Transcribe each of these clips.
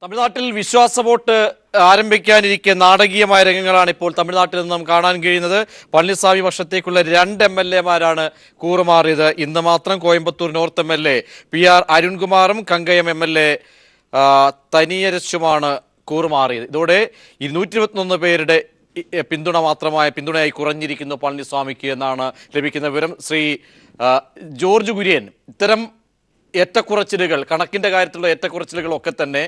തമിഴ്നാട്ടിൽ വിശ്വാസ വോട്ട് ആരംഭിക്കാനിരിക്കെ നാടകീയമായ രംഗങ്ങളാണ് ഇപ്പോൾ തമിഴ്നാട്ടിൽ നിന്നും കാണാൻ കഴിയുന്നത്. പളനിസ്വാമി വർഷത്തേക്കുള്ള 2 MLA-മാരാണ് കൂറുമാറിയത്. ഇന്ന് മാത്രം കോയമ്പത്തൂർ നോർത്ത് MLA PR അരുൺകുമാറും കങ്കയം MLA തനിയരശുമാണ് കൂറുമാറിയത്. ഇതോടെ 221 പേരുടെ പിന്തുണയായി കുറഞ്ഞിരിക്കുന്നു പളനിസ്വാമിക്ക് എന്നാണ് ലഭിക്കുന്ന വിവരം. ശ്രീ ജോർജ് കുര്യൻ, ഇത്തരം ഏറ്റക്കുറച്ചിലുകൾ, കണക്കിന്റെ കാര്യത്തിലുള്ള ഏറ്റക്കുറച്ചിലുകളൊക്കെ തന്നെ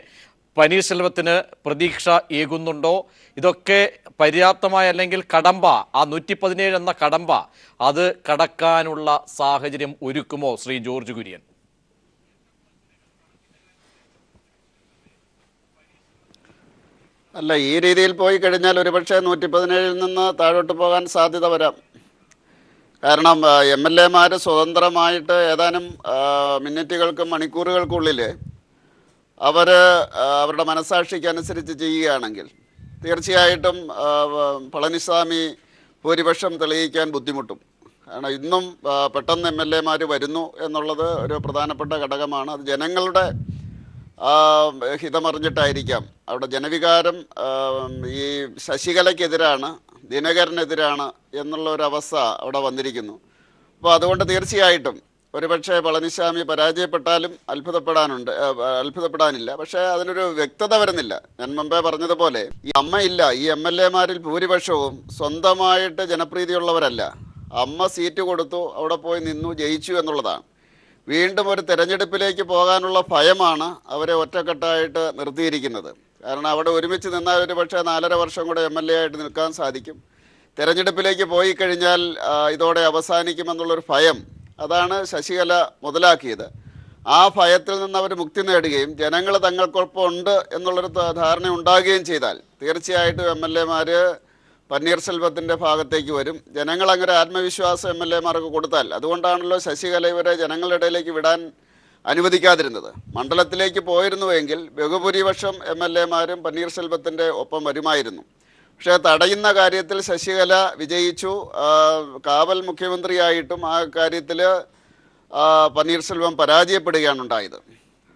പനീർശെൽവത്തിന് പ്രതീക്ഷ ഏകുന്നുണ്ടോ? ഇതൊക്കെ പര്യാപ്തമായ അല്ലെങ്കിൽ കടമ്പ, ആ 117 എന്ന കടമ്പ അത് കടക്കാനുള്ള സാഹചര്യം ഒരുക്കുമോ ശ്രീ ജോർജ് കുര്യൻ? അല്ല, ഈ രീതിയിൽ പോയി കഴിഞ്ഞാൽ ഒരുപക്ഷെ 117 നിന്ന് താഴോട്ട് പോകാൻ സാധ്യത വരാം. കാരണം MLA-മാർ സ്വതന്ത്രമായിട്ട് ഏതാനും മിനിറ്റുകൾക്കും മണിക്കൂറുകൾക്കുള്ളിൽ അവരുടെ മനസാക്ഷിക്ക് അനുസരിച്ച് ചെയ്യുകയാണെങ്കിൽ തീർച്ചയായിട്ടും പളനിസ്വാമി ഭൂരിപക്ഷം തെളിയിക്കാൻ ബുദ്ധിമുട്ടും. കാരണം ഇന്നും പെട്ടെന്ന് MLA-മാർ വരുന്നു എന്നുള്ളത് ഒരു പ്രധാനപ്പെട്ട ഘടകമാണ്. അത് ജനങ്ങളുടെ ഹിതമറിഞ്ഞിട്ടായിരിക്കാം. അവിടെ ജനവികാരം ഈ ശശികലയ്ക്കെതിരാണ്, ദിനകരനെതിരാണ് എന്നുള്ള ഒരവസ്ഥ അവിടെ വന്നിരിക്കുന്നു. അപ്പോൾ അതുകൊണ്ട് തീർച്ചയായിട്ടും ഒരുപക്ഷെ പളനിസ്വാമി പരാജയപ്പെട്ടാലും അത്ഭുതപ്പെടാനില്ല. പക്ഷേ അതിനൊരു വ്യക്തത വരുന്നില്ല. ഞാൻ മുമ്പേ പറഞ്ഞതുപോലെ ഈ അമ്മയില്ല. ഈ MLA-മാരിൽ ഭൂരിപക്ഷവും സ്വന്തമായിട്ട് ജനപ്രീതിയുള്ളവരല്ല. അമ്മ സീറ്റ് കൊടുത്തു, അവിടെ പോയി നിന്നു, ജയിച്ചു എന്നുള്ളതാണ്. വീണ്ടും ഒരു തെരഞ്ഞെടുപ്പിലേക്ക് പോകാനുള്ള ഭയമാണ് അവരെ ഒറ്റക്കെട്ടായിട്ട് നിർത്തിയിരിക്കുന്നത്. കാരണം അവിടെ ഒരുമിച്ച് നിന്നാൽ ഒരു പക്ഷേ 4.5 വർഷം കൂടെ MLA ആയിട്ട് നിൽക്കാൻ സാധിക്കും. തെരഞ്ഞെടുപ്പിലേക്ക് പോയി കഴിഞ്ഞാൽ ഇതോടെ അവസാനിക്കുമെന്നുള്ളൊരു ഭയം, അതാണ് ശശികല മുതലാക്കിയത്. ആ ഭയത്തിൽ നിന്ന് അവർ മുക്തി നേടുകയും ജനങ്ങൾ തങ്ങൾക്കൊപ്പം ഉണ്ട് എന്നുള്ളൊരു ധാരണ ഉണ്ടാകുകയും ചെയ്താൽ തീർച്ചയായിട്ടും MLA-മാർ പന്നീർശെൽവത്തിൻ്റെ ഭാഗത്തേക്ക് വരും. ജനങ്ങൾ അങ്ങനെ ആത്മവിശ്വാസം MLA-മാർക്ക് കൊടുത്താൽ, അതുകൊണ്ടാണല്ലോ ശശികല ഇവരെ ജനങ്ങളുടെ ഇടയിലേക്ക് വിടാൻ അനുവദിക്കാതിരുന്നത്. മണ്ഡലത്തിലേക്ക് പോയിരുന്നുവെങ്കിൽ ബഹുഭൂരിപക്ഷം MLA-മാരും പന്നീർശെൽവത്തിൻ്റെ ഒപ്പം വരുമായിരുന്നു. പക്ഷേ തടയുന്ന കാര്യത്തിൽ ശശികല വിജയിച്ചു. കാവൽ മുഖ്യമന്ത്രിയായിട്ടും ആ കാര്യത്തിൽ പന്നീർശെൽവം പരാജയപ്പെടുകയാണ് ഉണ്ടായത്.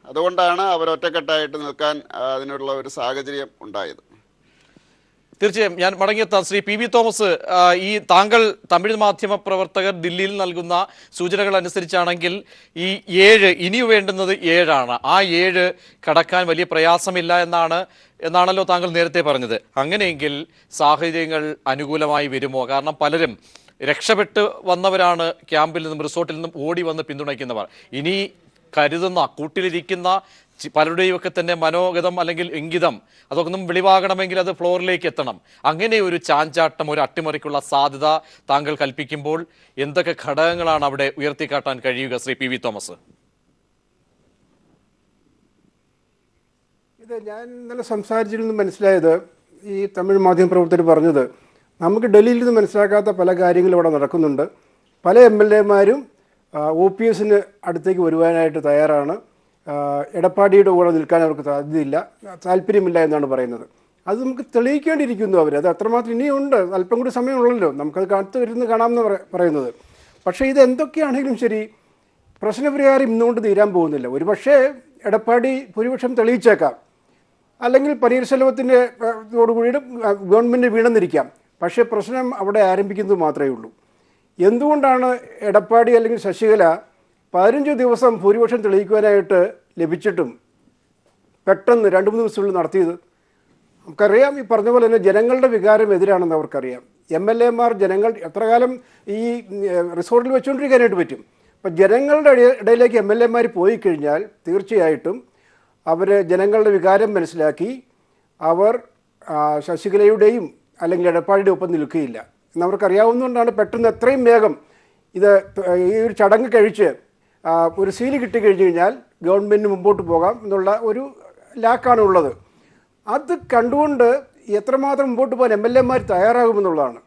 അതുകൊണ്ടാണ് അവർ ഒറ്റക്കെട്ടായിട്ട് നിൽക്കാൻ അതിനുള്ള ഒരു സാഹചര്യം ഉണ്ടായത്. തീർച്ചയായും ഞാൻ മടങ്ങിയെത്താം. ശ്രീ PV തോമസ്, ഈ താങ്കൾ തമിഴ് മാധ്യമ പ്രവർത്തകർ ദില്ലിയിൽ നൽകുന്ന സൂചനകൾ അനുസരിച്ചാണെങ്കിൽ ഈ 7 ഇനി വേണ്ടുന്നത് 7 ആ 7 കടക്കാൻ വലിയ പ്രയാസമില്ല എന്നാണല്ലോ താങ്കൾ നേരത്തെ പറഞ്ഞത്. അങ്ങനെയെങ്കിൽ സാഹചര്യങ്ങൾ അനുകൂലമായി വരുമോ? കാരണം പലരും രക്ഷപ്പെട്ട് വന്നവരാണ്, ക്യാമ്പിൽ നിന്നും റിസോർട്ടിൽ നിന്നും ഓടി വന്ന് പിന്തുണയ്ക്കുന്നവർ. ഇനി കരുതുന്ന കൂട്ടിലിരിക്കുന്ന പലരുടെയും ഒക്കെ തന്നെ മനോഗതം അല്ലെങ്കിൽ ഇംഗിതം അതൊക്കെ ഒന്നും വെളിവാകണമെങ്കിൽ അത് ഫ്ലോറിലേക്ക് എത്തണം. അങ്ങനെ ഒരു ചാഞ്ചാട്ടം, ഒരു അട്ടിമറിക്കുള്ള സാധ്യത താങ്കൾ കൽപ്പിക്കുമ്പോൾ എന്തൊക്കെ ഘടകങ്ങളാണ് അവിടെ ഉയർത്തിക്കാട്ടാൻ കഴിയുക ശ്രീ PV തോമസ്? ഇത് ഞാൻ ഇന്നലെ സംസാരിച്ചിൽ നിന്ന് മനസ്സിലായത്, ഈ തമിഴ് മാധ്യമപ്രവർത്തകർ പറഞ്ഞത്, നമുക്ക് ഡൽഹിയിൽ നിന്ന് മനസ്സിലാക്കാത്ത പല കാര്യങ്ങളും ഇവിടെ നടക്കുന്നുണ്ട്. പല MLA-മാരും OPS-ന് അടുത്തേക്ക് വരുവാനായിട്ട് തയ്യാറാണ്. എടപ്പാടിയുടെ കൂടെ നിൽക്കാൻ അവർക്ക് സാധ്യതയില്ല, താല്പര്യമില്ല എന്നാണ് പറയുന്നത്. അത് നമുക്ക് തെളിയിക്കേണ്ടിയിരിക്കുന്നു. അത് അത്രമാത്രം ഇനിയുണ്ട്, അല്പം കൂടി സമയമുള്ളല്ലോ, നമുക്കത് കാത്തു വരുന്ന കാണാമെന്ന് പറയുന്നത്. പക്ഷേ ഇത് എന്തൊക്കെയാണെങ്കിലും ശരി, പ്രശ്നപരിഹാരം ഇന്നുകൊണ്ട് തീരാൻ പോകുന്നില്ല. ഒരു പക്ഷേ എടപ്പാടി ഭൂരിപക്ഷം തെളിയിച്ചേക്കാം, അല്ലെങ്കിൽ പനീർശെൽവത്തിൻ്റെ ോടുകൂടി ഗവൺമെൻറ് വീണെന്നിരിക്കാം. പക്ഷേ പ്രശ്നം അവിടെ ആരംഭിക്കുന്നത് മാത്രമേ ഉള്ളൂ. എന്തുകൊണ്ടാണ് എടപ്പാടി അല്ലെങ്കിൽ ശശികല 15 ദിവസം ഭൂരിപക്ഷം തെളിയിക്കുവാനായിട്ട് ലഭിച്ചിട്ടും പെട്ടെന്ന് 2-3 ദിവസത്തിനുള്ളിൽ നടത്തിയത്? നമുക്കറിയാം, ഈ പറഞ്ഞ പോലെ തന്നെ ജനങ്ങളുടെ വികാരം എതിരാണെന്ന് അവർക്കറിയാം. MLA-മാർ ജനങ്ങൾ എത്ര കാലം ഈ റിസോർട്ടിൽ വെച്ചുകൊണ്ടിരിക്കാനായിട്ട് പറ്റും? അപ്പം ജനങ്ങളുടെ ഇടയിലേക്ക് MLA-മാർ പോയി കഴിഞ്ഞാൽ തീർച്ചയായിട്ടും അവർ ജനങ്ങളുടെ വികാരം മനസ്സിലാക്കി അവർ ശശികലയുടെയും അല്ലെങ്കിൽ എടപ്പാടിയുടെ ഒപ്പം നിൽക്കുകയില്ല എന്നവർക്കറിയാവുന്നതുകൊണ്ടാണ് പെട്ടെന്ന് എത്രയും വേഗം ഈ ഒരു ചടങ്ങ് കഴിച്ച് ഒരു സീല് കിട്ടിക്കഴിഞ്ഞ് കഴിഞ്ഞാൽ ഗവൺമെൻറ്റിന് മുമ്പോട്ട് പോകാം എന്നുള്ള ഒരു ലാക്കാണ് ഉള്ളത്. അത് കണ്ടുകൊണ്ട് എത്രമാത്രം മുമ്പോട്ട് പോകാൻ MLA-മാർ തയ്യാറാകുമെന്നുള്ളതാണ്.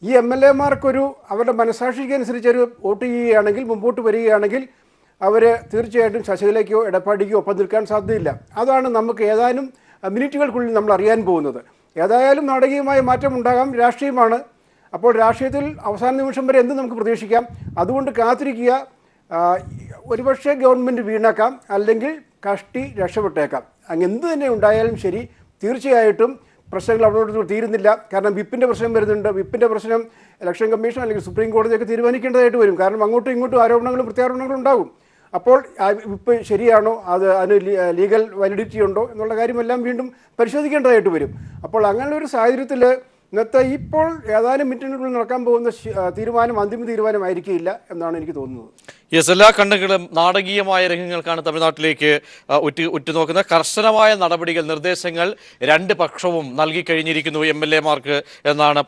ഈ MLA-മാർക്കൊരു അവരുടെ മനസാക്ഷിക്കനുസരിച്ചൊരു വോട്ട് ചെയ്യുകയാണെങ്കിൽ, മുമ്പോട്ട് വരികയാണെങ്കിൽ അവർ തീർച്ചയായിട്ടും ശശികലയ്ക്കോ എടപ്പാടിക്കോ ഒപ്പം നിൽക്കാൻ സാധ്യതയില്ല. അതാണ് നമുക്ക് ഏതാനും മിനിറ്റുകൾക്കുള്ളിൽ നമ്മൾ അറിയാൻ പോകുന്നത്. ഏതായാലും നാടകീയമായ മാറ്റം ഉണ്ടാകാം, രാഷ്ട്രീയമാണ്. അപ്പോൾ രാഷ്ട്രീയത്തിൽ അവസാന നിമിഷം വരെ എന്തും നമുക്ക് പ്രതീക്ഷിക്കാം. അതുകൊണ്ട് കാത്തിരിക്കുക. ഒരുപക്ഷെ ഗവൺമെൻറ് വീണാക്കാം, അല്ലെങ്കിൽ കഷ്ടി രക്ഷപ്പെട്ടേക്കാം. അങ്ങ് എന്ത് തന്നെ ഉണ്ടായാലും ശരി, തീർച്ചയായിട്ടും പ്രശ്നങ്ങൾ അവിടെ തീരുന്നില്ല. കാരണം വിപ്പിൻ്റെ പ്രശ്നം വരുന്നുണ്ട്. വിപ്പിൻ്റെ പ്രശ്നം ഇലക്ഷൻ കമ്മീഷൻ അല്ലെങ്കിൽ സുപ്രീം കോടതിയൊക്കെ തീരുമാനിക്കേണ്ടതായിട്ട് വരും. കാരണം അങ്ങോട്ടും ഇങ്ങോട്ടും ആരോപണങ്ങളും പ്രത്യാരോപണങ്ങളും ഉണ്ടാകും. അപ്പോൾ വിപ്പ് ശരിയാണോ, അതിന് ലീഗൽ വാലിഡിറ്റി ഉണ്ടോ എന്നുള്ള കാര്യമെല്ലാം വീണ്ടും പരിശോധിക്കേണ്ടതായിട്ട് വരും. അപ്പോൾ അങ്ങനെയുള്ള ഒരു സാഹചര്യത്തിൽ ഇന്നത്തെ ഇപ്പോൾ ഏതാനും മിനിറ്റിനുള്ളിൽ നടക്കാൻ പോകുന്ന തീരുമാനം അന്തിമ തീരുമാനമായിരിക്കില്ല എന്നാണ് എനിക്ക് തോന്നുന്നത്. യെസ്, എല്ലാ കണ്ണുകളും നാടകീയമായ രംഗങ്ങൾക്കാണ് തമിഴ്നാട്ടിലേക്ക് ഉറ്റുനോക്കുന്ന. കർശനമായ നടപടികൾ, നിർദ്ദേശങ്ങൾ രണ്ട് പക്ഷവും നൽകി കഴിഞ്ഞിരിക്കുന്നു MLA മാർക്ക് എന്നാണ്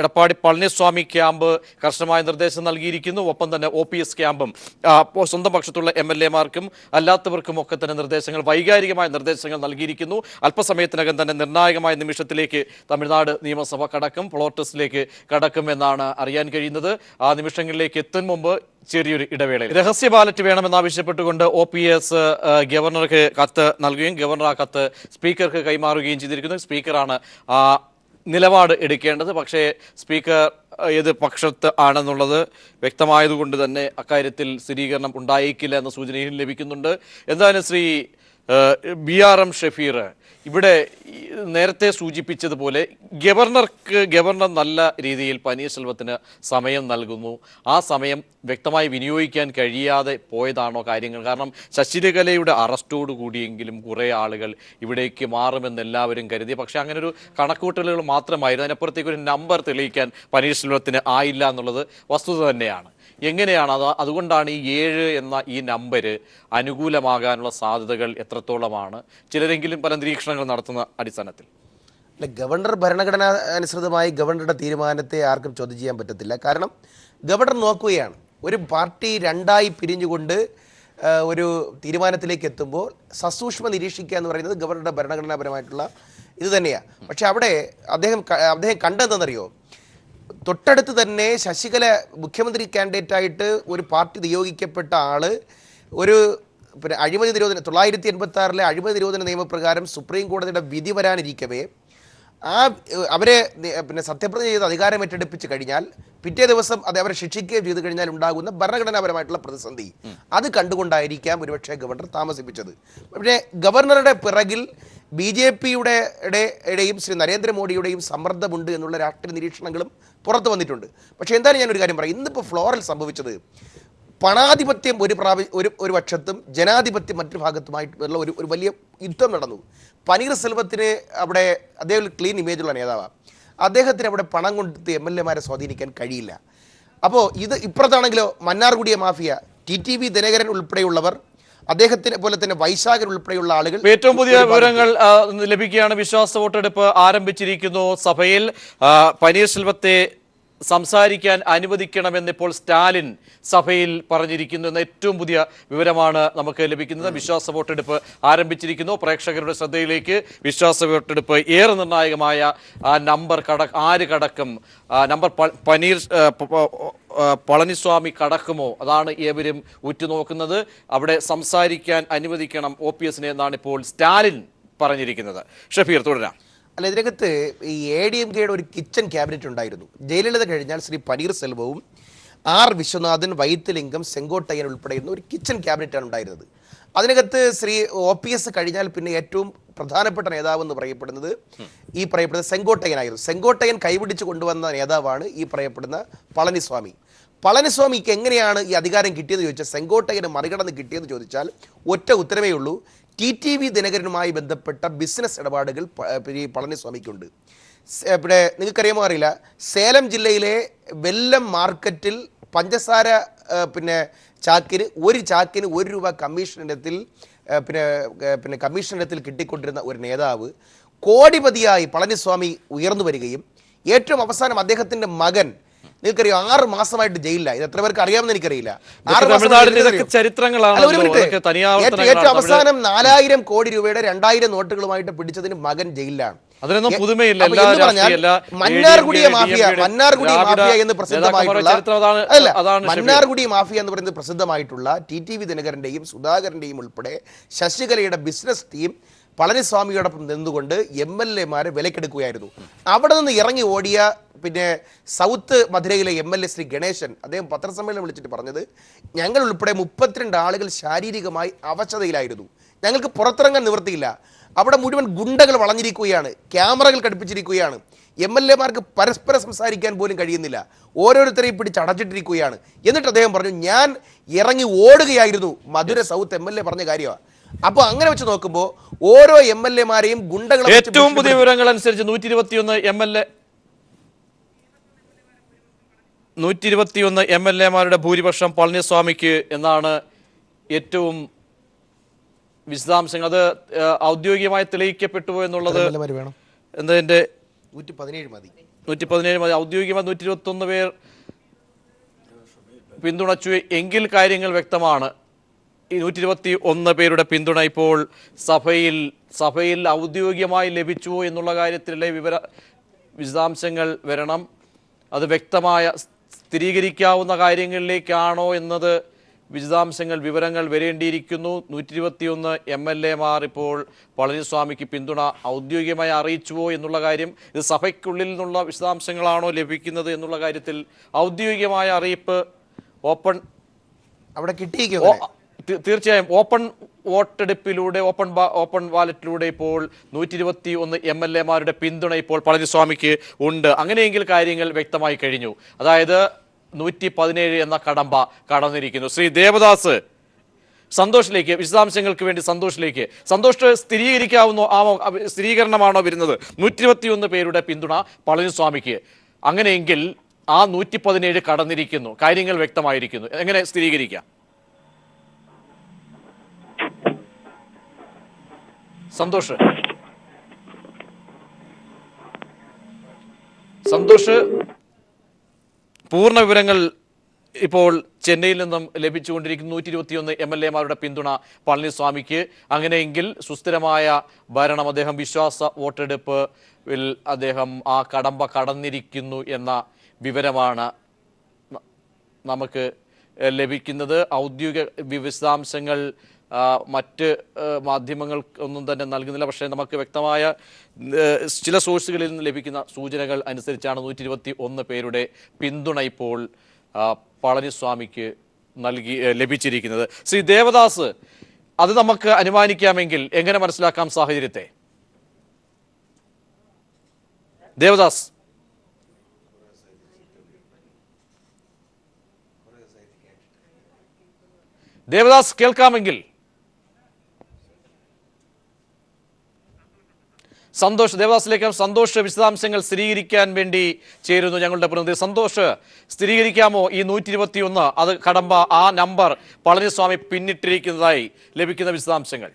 എടപ്പാടി പളനിസ്വാമി ക്യാമ്പ് കർശനമായ നിർദ്ദേശം നൽകിയിരിക്കുന്നു. ഒപ്പം തന്നെ OPS ക്യാമ്പും സ്വന്തം പക്ഷത്തുള്ള MLA മാർക്കും അല്ലാത്തവർക്കും ഒക്കെ തന്നെ നിർദ്ദേശങ്ങൾ, വൈകാരികമായ നിർദ്ദേശങ്ങൾ നൽകിയിരിക്കുന്നു. അല്പസമയത്തിനകം തന്നെ നിർണായകമായ നിമിഷത്തിലേക്ക് തമിഴ്നാട് നിയമസഭ കടക്കും, ഫ്ലോർ ടെസ്റ്റിലേക്ക് കടക്കും എന്നാണ് അറിയാൻ കഴിയുന്നത്. ആ നിമിഷങ്ങളിലേക്ക് എത്തും മുമ്പ് ചെറിയൊരു ഇടവേളയിൽ രഹസ്യ ബാലറ്റ് വേണമെന്നാവശ്യപ്പെട്ടുകൊണ്ട് OPS ഗവർണർക്ക് കത്ത് നൽകുകയും ഗവർണർ ആ കത്ത് സ്പീക്കർക്ക് കൈമാറുകയും ചെയ്തിരിക്കുന്നു. സ്പീക്കറാണ് നിലപാട് എടുക്കേണ്ടത്. പക്ഷേ സ്പീക്കർ ഏത് പക്ഷത്ത് ആണെന്നുള്ളത് വ്യക്തമായതുകൊണ്ട് തന്നെ അക്കാര്യത്തിൽ സ്ഥിരീകരണം ഉണ്ടായേക്കില്ല എന്ന സൂചനയും ലഭിക്കുന്നുണ്ട്. എന്തായാലും ശ്രീ BRM ഷഫീർ, ഇവിടെ നേരത്തെ സൂചിപ്പിച്ചതുപോലെ ഗവർണർ നല്ല രീതിയിൽ പനീർശെൽവത്തിന് സമയം നൽകുന്നു. ആ സമയം വ്യക്തമായി വിനിയോഗിക്കാൻ കഴിയാതെ പോയതാണോ കാര്യങ്ങൾ? കാരണം ശശികലയുടെ അറസ്റ്റോട് കൂടിയെങ്കിലും കുറേ ആളുകൾ ഇവിടേക്ക് മാറുമെന്ന് എല്ലാവരും കരുതി. പക്ഷേ അങ്ങനെ ഒരു കണക്കൂട്ടലുകൾ മാത്രമായിരുന്നു. അതിനപ്പുറത്തേക്ക് ഒരു നമ്പർ തെളിയിക്കാൻ പനീർശെൽവത്തിന് ആയില്ല എന്നുള്ളത് വസ്തുത തന്നെയാണ്. എങ്ങനെയാണ് അതുകൊണ്ടാണ് ഈ 7 എന്ന ഈ നമ്പർ അനുകൂലമാകാനുള്ള സാധ്യതകൾ എത്രത്തോളമാണ്? ചിലരെങ്കിലും പല നിരീക്ഷണങ്ങൾ നടത്തുന്ന അടിസ്ഥാനത്തിൽ അല്ല, ഗവർണർ ഭരണഘടന അനുസൃതമായി ഗവർണറുടെ തീരുമാനത്തെ ആർക്കും ചോദ്യം ചെയ്യാൻ പറ്റത്തില്ല. കാരണം ഗവർണർ നോക്കുകയാണ്, ഒരു പാർട്ടി രണ്ടായി പിരിഞ്ഞുകൊണ്ട് ഒരു തീരുമാനത്തിലേക്ക് എത്തുമ്പോൾ സസൂക്ഷ്മം നിരീക്ഷിക്കുക എന്ന് പറയുന്നത് ഗവർണറുടെ ഭരണഘടനാപരമായിട്ടുള്ള ഇത് തന്നെയാണ്. പക്ഷെ അവിടെ അദ്ദേഹം കണ്ടെന്തെന്നറിയോ, തൊട്ടടുത്ത് തന്നെ ശശികല മുഖ്യമന്ത്രി കാൻഡിഡേറ്റായിട്ട് ഒരു പാർട്ടി നിയോഗിക്കപ്പെട്ട ആള് ഒരു അഴിമതി നിരോധന 986 അഴിമതി നിരോധന നിയമപ്രകാരം സുപ്രീം കോടതിയുടെ വിധി വരാനിരിക്കവേ അവരെ സത്യപ്രതിജ്ഞ ചെയ്ത് അധികാരം ഏറ്റെടുപ്പിച്ച് കഴിഞ്ഞാൽ പിറ്റേ ദിവസം അത് അവരെ ശിക്ഷിക്കുകയും ചെയ്തു കഴിഞ്ഞാൽ ഉണ്ടാകുന്ന ഭരണഘടനാപരമായിട്ടുള്ള പ്രതിസന്ധി അത് കണ്ടുകൊണ്ടായിരിക്കാം ഒരുപക്ഷെ ഗവർണർ താമസിപ്പിച്ചത്. പക്ഷേ ഗവർണറുടെ പിറകിൽ BJPയുടെയും ശ്രീ നരേന്ദ്രമോദിയുടെയും സമ്മർദ്ദമുണ്ട് എന്നുള്ള രാഷ്ട്രീയ നിരീക്ഷണങ്ങളും പുറത്തു വന്നിട്ടുണ്ട്. പക്ഷേ എന്തായാലും ഞാനൊരു കാര്യം പറയാം, ഇന്നിപ്പോൾ ഫ്ലോറിൽ സംഭവിച്ചത് പണാധിപത്യം ഒരു പക്ഷത്തും ജനാധിപത്യം മറ്റൊരു ഭാഗത്തുമായിട്ടുള്ള ഒരു വലിയ യുദ്ധം നടന്നു. പനീർസെൽവത്തിന് അവിടെ അദ്ദേഹം ഒരു ക്ലീൻ ഇമേജുള്ള നേതാവാണ്. അദ്ദേഹത്തിന് അവിടെ പണം കൊടുത്ത് MLA മാരെ സ്വാധീനിക്കാൻ കഴിയില്ല. അപ്പോൾ ഇത് ഇപ്പുറത്താണെങ്കിലോ മന്നാർഗുഡിയ മാഫിയ, TTV ദിനകരൻ ഉൾപ്പെടെയുള്ളവർ, അദ്ദേഹത്തിനെ പോലെ തന്നെ വൈശാഖൻ ഉൾപ്പെടെയുള്ള ആളുകൾ. ഏറ്റവും പുതിയ വിവരങ്ങൾ ലഭിക്കുകയാണ്. വിശ്വാസ വോട്ടെടുപ്പ് ആരംഭിച്ചിരിക്കുന്നു. സഭയിൽ പനീർശെൽവത്തെ സംസാരിക്കാൻ അനുവദിക്കണമെന്നിപ്പോൾ സ്റ്റാലിൻ സഭയിൽ പറഞ്ഞിരിക്കുന്നു എന്ന ഏറ്റവും പുതിയ വിവരമാണ് നമുക്ക് ലഭിക്കുന്നത്. വിശ്വാസ വോട്ടെടുപ്പ് ആരംഭിച്ചിരിക്കുന്നു. പ്രേക്ഷകരുടെ ശ്രദ്ധയിലേക്ക് വിശ്വാസ വോട്ടെടുപ്പ് ഏറെ നിർണായകമായ നമ്പർ ആര് കടക്കും, നമ്പർ പളനിസ്വാമി കടക്കുമോ, അതാണ് ഏവരും ഉറ്റുനോക്കുന്നത്. അവിടെ സംസാരിക്കാൻ അനുവദിക്കണം OPSനെ എന്നാണ് ഇപ്പോൾ സ്റ്റാലിൻ പറഞ്ഞിരിക്കുന്നത്. ഷഫീർ, തുടരാം. അല്ല, ഇതിനകത്ത് ഈ ADMKയുടെ ഒരു കിച്ചൺ ക്യാബിനറ്റ് ഉണ്ടായിരുന്നു. ജയലളിത കഴിഞ്ഞാൽ ശ്രീ പനീർസെൽവവും R വിശ്വനാഥൻ, വൈദ്യലിംഗം, സെങ്കോട്ടയ്യൻ ഉൾപ്പെടെയുള്ള ഒരു കിച്ചൺ ക്യാബിനറ്റാണ് ഉണ്ടായിരുന്നത്. അതിനകത്ത് ശ്രീ OPS കഴിഞ്ഞാൽ പിന്നെ ഏറ്റവും പ്രധാനപ്പെട്ട നേതാവ് എന്ന് പറയപ്പെടുന്നത് ഈ പറയപ്പെടുന്ന സെങ്കോട്ടയ്യനായിരുന്നു. സെങ്കോട്ടയ്യൻ കൈപിടിച്ച് കൊണ്ടുവന്ന നേതാവാണ് ഈ പറയപ്പെടുന്ന പളനിസ്വാമി. പളനിസ്വാമിക്ക് എങ്ങനെയാണ് ഈ അധികാരം കിട്ടിയെന്ന് ചോദിച്ചാൽ, സെങ്കോട്ടയ്യന് മറികടന്ന് കിട്ടിയെന്ന് ചോദിച്ചാൽ ഒറ്റ ഉത്തരമേ ഉള്ളൂ, TTV ദിനകരനുമായി ബന്ധപ്പെട്ട ബിസിനസ് ഇടപാടുകൾ ഈ പളനിസ്വാമിക്കുണ്ട്. ഇവിടെ നിങ്ങൾക്കറിയാമോ അറിയില്ല, സേലം ജില്ലയിലെ വെല്ലം മാർക്കറ്റിൽ പഞ്ചസാര ചാക്കിന് ₹1 കമ്മീഷൻ ഇനത്തിൽ കിട്ടിക്കൊണ്ടിരുന്ന ഒരു നേതാവ് കോടിപതിയായി പളനിസ്വാമി ഉയർന്നു വരികയും ഏറ്റവും അവസാനം അദ്ദേഹത്തിൻ്റെ മകൻ, നിങ്ങൾക്കറിയാം, 6 മാസമായിട്ട് ജയിലിലായി. ഇത് എത്ര പേർക്ക് അറിയാമെന്ന് എനിക്കറിയില്ല. ഏറ്റവും അവസാനം 4000 കോടി രൂപയുടെ 2000 നോട്ടുകളുമായിട്ട് പിടിച്ചതിന് മകൻ ജയിലിലാണ്. മന്നാർഗുഡി മാഫിയ എന്ന് പ്രസിദ്ധമായിട്ടുള്ള TTV ദിനകരന്റെയും സുധാകരന്റെയും ഉൾപ്പെടെ ശശികലയുടെ ബിസിനസ് ടീം പളനിസ്വാമിയോടൊപ്പം നിന്നുകൊണ്ട് MLA-മാരെ വിലക്കെടുക്കുകയായിരുന്നു. അവിടെ നിന്ന് ഇറങ്ങി ഓടിയ പിന്നെ സൗത്ത് മധുരയിലെ MLA ശ്രീ ഗണേശൻ അദ്ദേഹം പത്രസമ്മേളനം വിളിച്ചിട്ട് പറഞ്ഞത്, ഞങ്ങൾ ഉൾപ്പെടെ 32 ആളുകൾ ശാരീരികമായി അവശതയിലായിരുന്നു, ഞങ്ങൾക്ക് പുറത്തിറങ്ങാൻ നിവൃത്തിയില്ല, അവിടെ മുഴുവൻ ഗുണ്ടകൾ വളഞ്ഞിരിക്കുകയാണ്, ക്യാമറകൾ ഘടിപ്പിച്ചിരിക്കുകയാണ്, MLA-മാർക്ക് പരസ്പരം സംസാരിക്കാൻ പോലും കഴിയുന്നില്ല, ഓരോരുത്തരെയും പിടിച്ച് അടച്ചിട്ടിരിക്കുകയാണ്. എന്നിട്ട് അദ്ദേഹം പറഞ്ഞു, ഞാൻ ഇറങ്ങി ഓടുകയായിരുന്നു. മധുര സൗത്ത് MLA പറഞ്ഞ കാര്യമാണ്. അപ്പോൾ അങ്ങനെ വെച്ച് നോക്കുമ്പോൾ ഓരോ MLA-മാരെയും ഗുണ്ടകൾ ഏറ്റവും പുതിയ വിവരങ്ങൾ അനുസരിച്ച് 121 MLA-മാരുടെ ഭൂരിപക്ഷം പളനിസ്വാമിക്ക് എന്നാണ് ഏറ്റവും വിശദാംശങ്ങൾ. അത് ഔദ്യോഗികമായി തെളിയിക്കപ്പെട്ടുവോ എന്നുള്ളത് വേണം എന്നതിന്റെ 117 മതി. 117 മതി. ഔദ്യോഗികമായി 121 പേർ പിന്തുണച്ചു എങ്കിൽ കാര്യങ്ങൾ വ്യക്തമാണ്. ഈ 121 പേരുടെ പിന്തുണ ഇപ്പോൾ സഭയിൽ ഔദ്യോഗികമായി ലഭിച്ചുവോ എന്നുള്ള കാര്യത്തിലെ വിശദാംശങ്ങൾ വരണം. അത് വ്യക്തമായ സ്ഥിരീകരിക്കാവുന്ന കാര്യങ്ങളിലേക്കാണോ എന്നത് വിവരങ്ങൾ വരേണ്ടിയിരിക്കുന്നു. 121 MLA-മാർ ഇപ്പോൾ പളനിസ്വാമിക്ക് പിന്തുണ ഔദ്യോഗികമായി അറിയിച്ചുവോ എന്നുള്ള കാര്യം, ഇത് സഭയ്ക്കുള്ളിൽ നിന്നുള്ള വിശദാംശങ്ങളാണോ ലഭിക്കുന്നത് എന്നുള്ള കാര്യത്തിൽ ഔദ്യോഗികമായ അറിയിപ്പ് അവിടെ കിട്ടിയിരിക്കും. തീർച്ചയായും ഓപ്പൺ വോട്ടെടുപ്പിലൂടെ ഓപ്പൺ ബാലറ്റിലൂടെ ഇപ്പോൾ 121 MLA-മാരുടെ പിന്തുണ ഇപ്പോൾ പളനിസ്വാമിക്ക് ഉണ്ട്. അങ്ങനെയെങ്കിൽ കാര്യങ്ങൾ വ്യക്തമായി കഴിഞ്ഞു. അതായത് 117 എന്ന കടമ്പ കടന്നിരിക്കുന്നു. ശ്രീ ദേവദാസ്, സന്തോഷിലേക്ക് വിശദാംശങ്ങൾക്ക് വേണ്ടി സന്തോഷ് സ്ഥിരീകരണമാണോ വരുന്നത് 121 പേരുടെ പിന്തുണ പളനിസ്വാമിക്ക്? അങ്ങനെയെങ്കിൽ ആ 117 കടന്നിരിക്കുന്നു, കാര്യങ്ങൾ വ്യക്തമായിരിക്കുന്നു, എങ്ങനെ സ്ഥിരീകരിക്കാം? സന്തോഷ് പൂർണ്ണ വിവരങ്ങൾ ഇപ്പോൾ ചെന്നൈയിൽ നിന്നും ലഭിച്ചുകൊണ്ടിരിക്കുന്നു. 121 MLA-മാരുടെ പിന്തുണ പളനിസ്വാമിക്ക്. അങ്ങനെയെങ്കിൽ സുസ്ഥിരമായ ഭരണം, അദ്ദേഹം വിശ്വാസ വോട്ടെടുപ്പിൽ അദ്ദേഹം ആ കടമ്പ കടന്നിരിക്കുന്നു എന്ന വിവരമാണ് നമുക്ക് ലഭിക്കുന്നത്. ഔദ്യോഗിക വിശദാംശങ്ങൾ മറ്റ് മാധ്യമങ്ങൾ ഒന്നും തന്നെ നൽകുന്നില്ല. പക്ഷേ നമുക്ക് വ്യക്തമായ ചില സോഴ്സുകളിൽ നിന്ന് ലഭിക്കുന്ന സൂചനകൾ അനുസരിച്ചാണ് 121 പേരുടെ പിന്തുണ ഇപ്പോൾ പളനിസ്വാമിക്ക് ലഭിച്ചിരിക്കുന്നത്. ശ്രീ ദേവദാസ്, അത് നമുക്ക് അനുമാനിക്കാമെങ്കിൽ എങ്ങനെ മനസ്സിലാക്കാം സാഹചര്യത്തെ? ദേവദാസ് കേൾക്കാമെങ്കിൽ? സന്തോഷ് വിശദാംശങ്ങൾ സ്ഥിരീകരിക്കാൻ വേണ്ടി ചേരുന്നു ഞങ്ങളുടെ പ്രതിനിധി. സന്തോഷ്, സ്ഥിരീകരിക്കാമോ ഈ 121 അത് കടമ്പ, ആ നമ്പർ പളനിസ്വാമി പിന്നിട്ടിരിക്കുന്നതായി ലഭിക്കുന്ന വിശദാംശങ്ങൾ?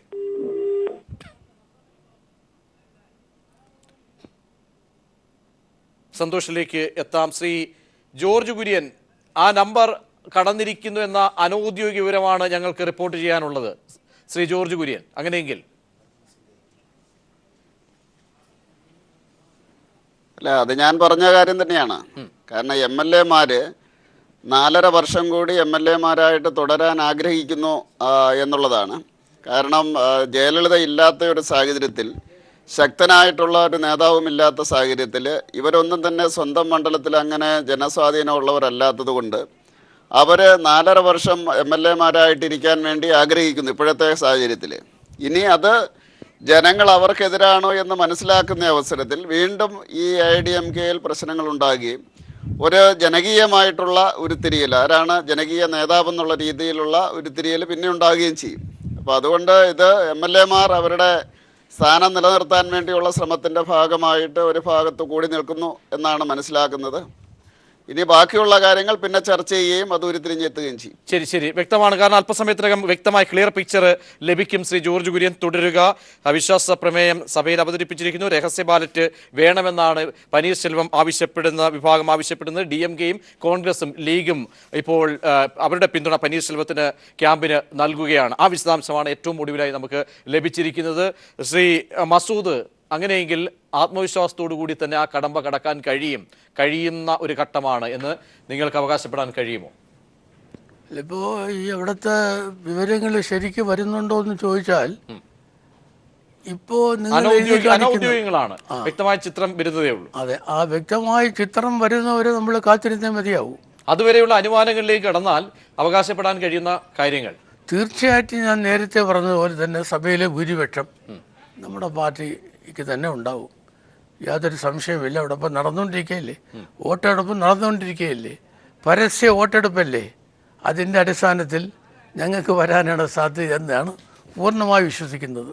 സന്തോഷിലേക്ക് എത്താം. ശ്രീ ജോർജ് കുര്യൻ, ആ നമ്പർ കടന്നിരിക്കുന്നു എന്ന അനൗദ്യോഗിക വിവരമാണ് ഞങ്ങൾക്ക് റിപ്പോർട്ട് ചെയ്യാനുള്ളത്. ശ്രീ ജോർജ് കുര്യൻ, അങ്ങനെയെങ്കിൽ? അല്ല, അത് ഞാൻ പറഞ്ഞ കാര്യം തന്നെയാണ്. കാരണം MLA-മാര് 4.5 വർഷം കൂടി MLA-മാരായിട്ട് തുടരാൻ ആഗ്രഹിക്കുന്നു എന്നുള്ളതാണ്. കാരണം ജയലളിത ഇല്ലാത്ത ഒരു സാഹചര്യത്തിൽ, ശക്തനായിട്ടുള്ള ഒരു നേതാവുമില്ലാത്ത സാഹചര്യത്തിൽ ഇവരൊന്നും തന്നെ സ്വന്തം മണ്ഡലത്തിൽ അങ്ങനെ ജനസ്വാധീനമുള്ളവരല്ലാത്തത് കൊണ്ട് അവർ 4.5 വർഷം MLA-മാരായിട്ടിരിക്കാൻ വേണ്ടി ആഗ്രഹിക്കുന്നു ഇപ്പോഴത്തെ സാഹചര്യത്തിൽ. ഇനി അത് ജനങ്ങൾ അവർക്കെതിരാണോ എന്ന് മനസ്സിലാക്കുന്ന അവസരത്തിൽ വീണ്ടും ഈ IDMK-യിൽ പ്രശ്നങ്ങളുണ്ടാകുകയും ഒരു ജനകീയമായിട്ടുള്ള ഉരുത്തിരിയൽ, ആരാണ് ജനകീയ നേതാവെന്നുള്ള രീതിയിലുള്ള ഉരുത്തിരിയൽ പിന്നെ ഉണ്ടാകുകയും ചെയ്യും. അപ്പോൾ അതുകൊണ്ട് ഇത് MLA-മാർ അവരുടെ സ്ഥാനം നിലനിർത്താൻ വേണ്ടിയുള്ള ശ്രമത്തിൻ്റെ ഭാഗമായിട്ട് ഒരു ഭാഗത്ത് കൂടി നിൽക്കുന്നു എന്നാണ് മനസ്സിലാക്കുന്നത്. ഇനി ബാക്കിയുള്ള കാര്യങ്ങൾ പിന്നെ ചർച്ച ചെയ്യുകയും അത് ഉരുത്തിരിഞ്ഞെത്തുകയും ചെയ്യും. ശരി, വ്യക്തമാണ്. കാരണം അല്പസമയത്തിനകം വ്യക്തമായ ക്ലിയർ പിക്ചർ ലഭിക്കും. ശ്രീ ജോർജ് കുര്യൻ തുടരുക. അവിശ്വാസ പ്രമേയം സഭയിൽ അവതരിപ്പിച്ചിരിക്കുന്നു. രഹസ്യ ബാലറ്റ് വേണമെന്നാണ് പനീർശെൽവം വിഭാഗം ആവശ്യപ്പെടുന്നത്. DMK-യും കോൺഗ്രസും ലീഗും ഇപ്പോൾ അവരുടെ പിന്തുണ പനീർശെൽവത്തിന് ക്യാമ്പിന് നൽകുകയാണ്. ആ വിശദാംശമാണ് ഏറ്റവും ഒടുവിലായി നമുക്ക് ലഭിച്ചിരിക്കുന്നത്. ശ്രീ മസൂദ്, അങ്ങനെയെങ്കിൽ ആത്മവിശ്വാസത്തോടു കൂടി തന്നെ ആ കടമ്പ കടക്കാൻ കഴിയുന്ന ഒരു ഘട്ടമാണ് എന്ന് നിങ്ങൾക്ക് അവകാശപ്പെടാൻ കഴിയുമോ? ഇപ്പോൾ ഈ അവിടുത്തെ വിവരങ്ങൾ ശരിക്കും വരുന്നുണ്ടോ എന്ന് ചോദിച്ചാൽ ഇപ്പോ നിങ്ങൾ എഴുതി കാണിക്കുന്ന അനൗദ്യോഗികങ്ങളാണ്, വ്യക്തമായ ചിത്രം വരുന്നതേ ഉള്ളൂ. അതെ, ആ വ്യക്തമായ ചിത്രം വരുന്നവരെ നമ്മൾ കാത്തിരുന്നേ മതിയാവും. അതുവരെയുള്ള അനുമാനങ്ങളിലേക്ക് കടന്നാൽ അവകാശപ്പെടാൻ കഴിയുന്ന കാര്യങ്ങൾ തീർച്ചയായിട്ടും ഞാൻ നേരത്തെ പറഞ്ഞതുപോലെ തന്നെ സഭയിലെ ഭൂരിപക്ഷം നമ്മുടെ പാർട്ടിക്ക് തന്നെ ഉണ്ടാവും, യാതൊരു സംശയമില്ല. അവിടെ ഇപ്പം നടന്നുകൊണ്ടിരിക്കുകയല്ലേ, വോട്ടെടുപ്പ് നടന്നുകൊണ്ടിരിക്കുകയല്ലേ, പരസ്യ വോട്ടെടുപ്പല്ലേ. അതിൻ്റെ അടിസ്ഥാനത്തിൽ ഞങ്ങൾക്ക് വരാനാണ് സാധ്യത എന്നാണ് പൂർണ്ണമായി വിശ്വസിക്കുന്നത്.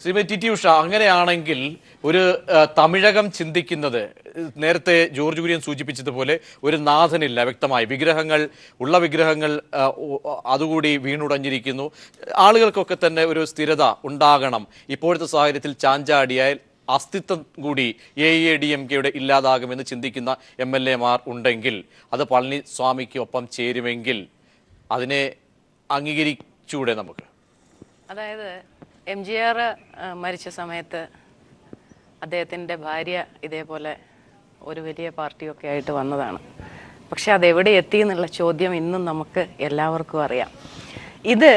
ശ്രീമതി ടി ടി ഉഷ, അങ്ങനെയാണെങ്കിൽ ഒരു തമിഴകം ചിന്തിക്കുന്നത്, നേരത്തെ ജോർജ് കുര്യൻ സൂചിപ്പിച്ചതുപോലെ ഒരു നാഥനില്ല, വ്യക്തമായി ഉള്ള വിഗ്രഹങ്ങൾ അതുകൂടി വീണുടഞ്ഞിരിക്കുന്നു. ആളുകൾക്കൊക്കെ തന്നെ ഒരു സ്ഥിരത ഉണ്ടാകണം. ഇപ്പോഴത്തെ സാഹചര്യത്തിൽ ചാഞ്ചാടിയാൽ അസ്തിത്വം കൂടി AADMKയുടെ ഇല്ലാതാകുമെന്ന് ചിന്തിക്കുന്ന MLA മാർ ഉണ്ടെങ്കിൽ, അത് പളനിസ്വാമിക്ക് ഒപ്പം ചേരുമെങ്കിൽ അതിനെ അംഗീകരിച്ചൂടെ നമുക്ക്? അതായത് MGR മരിച്ച സമയത്ത് അദ്ദേഹത്തിൻ്റെ ഭാര്യ ഇതേപോലെ ഒരു വലിയ പാർട്ടിയൊക്കെ ആയിട്ട് വന്നതാണ്. പക്ഷെ അതെവിടെ എത്തി എന്നുള്ള ചോദ്യം ഇന്നും നമുക്ക് എല്ലാവർക്കും അറിയാം. ഇത്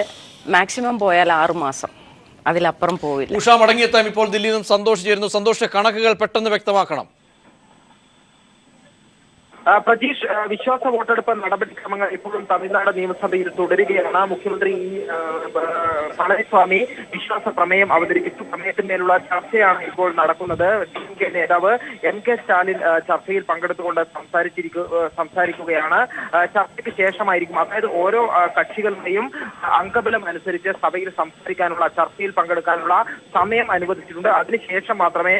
മാക്സിമം പോയാൽ 6 മാസം, അതിലപ്പുറം പോവില്ല. ഉഷ മടങ്ങിയെത്താം. ഇപ്പോൾ ദില്ലിയിൽ നിന്നും സന്തോഷ് ചേരുന്നു. സന്തോഷ, കണക്കുകൾ പെട്ടെന്ന് വ്യക്തമാക്കണം. പ്രജീഷ്, വിശ്വാസ വോട്ടെടുപ്പ് നടപടിക്രമങ്ങൾ ഇപ്പോഴും തമിഴ്നാട് നിയമസഭയിൽ തുടരുകയാണ്. മുഖ്യമന്ത്രി പളനിസ്വാമി വിശ്വാസ പ്രമേയം അവതരിപ്പിച്ചു. പ്രമേയത്തിന്മേലുള്ള ചർച്ചയാണ് ഇപ്പോൾ നടക്കുന്നത്. DMK നേതാവ് MK സ്റ്റാലിൻ ചർച്ചയിൽ പങ്കെടുത്തുകൊണ്ട് സംസാരിക്കുകയാണ്. ചർച്ചയ്ക്ക് ശേഷമായിരിക്കും, അതായത് ഓരോ കക്ഷികളുടെയും അംഗബലം അനുസരിച്ച് സഭയിൽ സംസാരിക്കാനുള്ള, ചർച്ചയിൽ പങ്കെടുക്കാനുള്ള സമയം അനുവദിച്ചിട്ടുണ്ട്. അതിനുശേഷം മാത്രമേ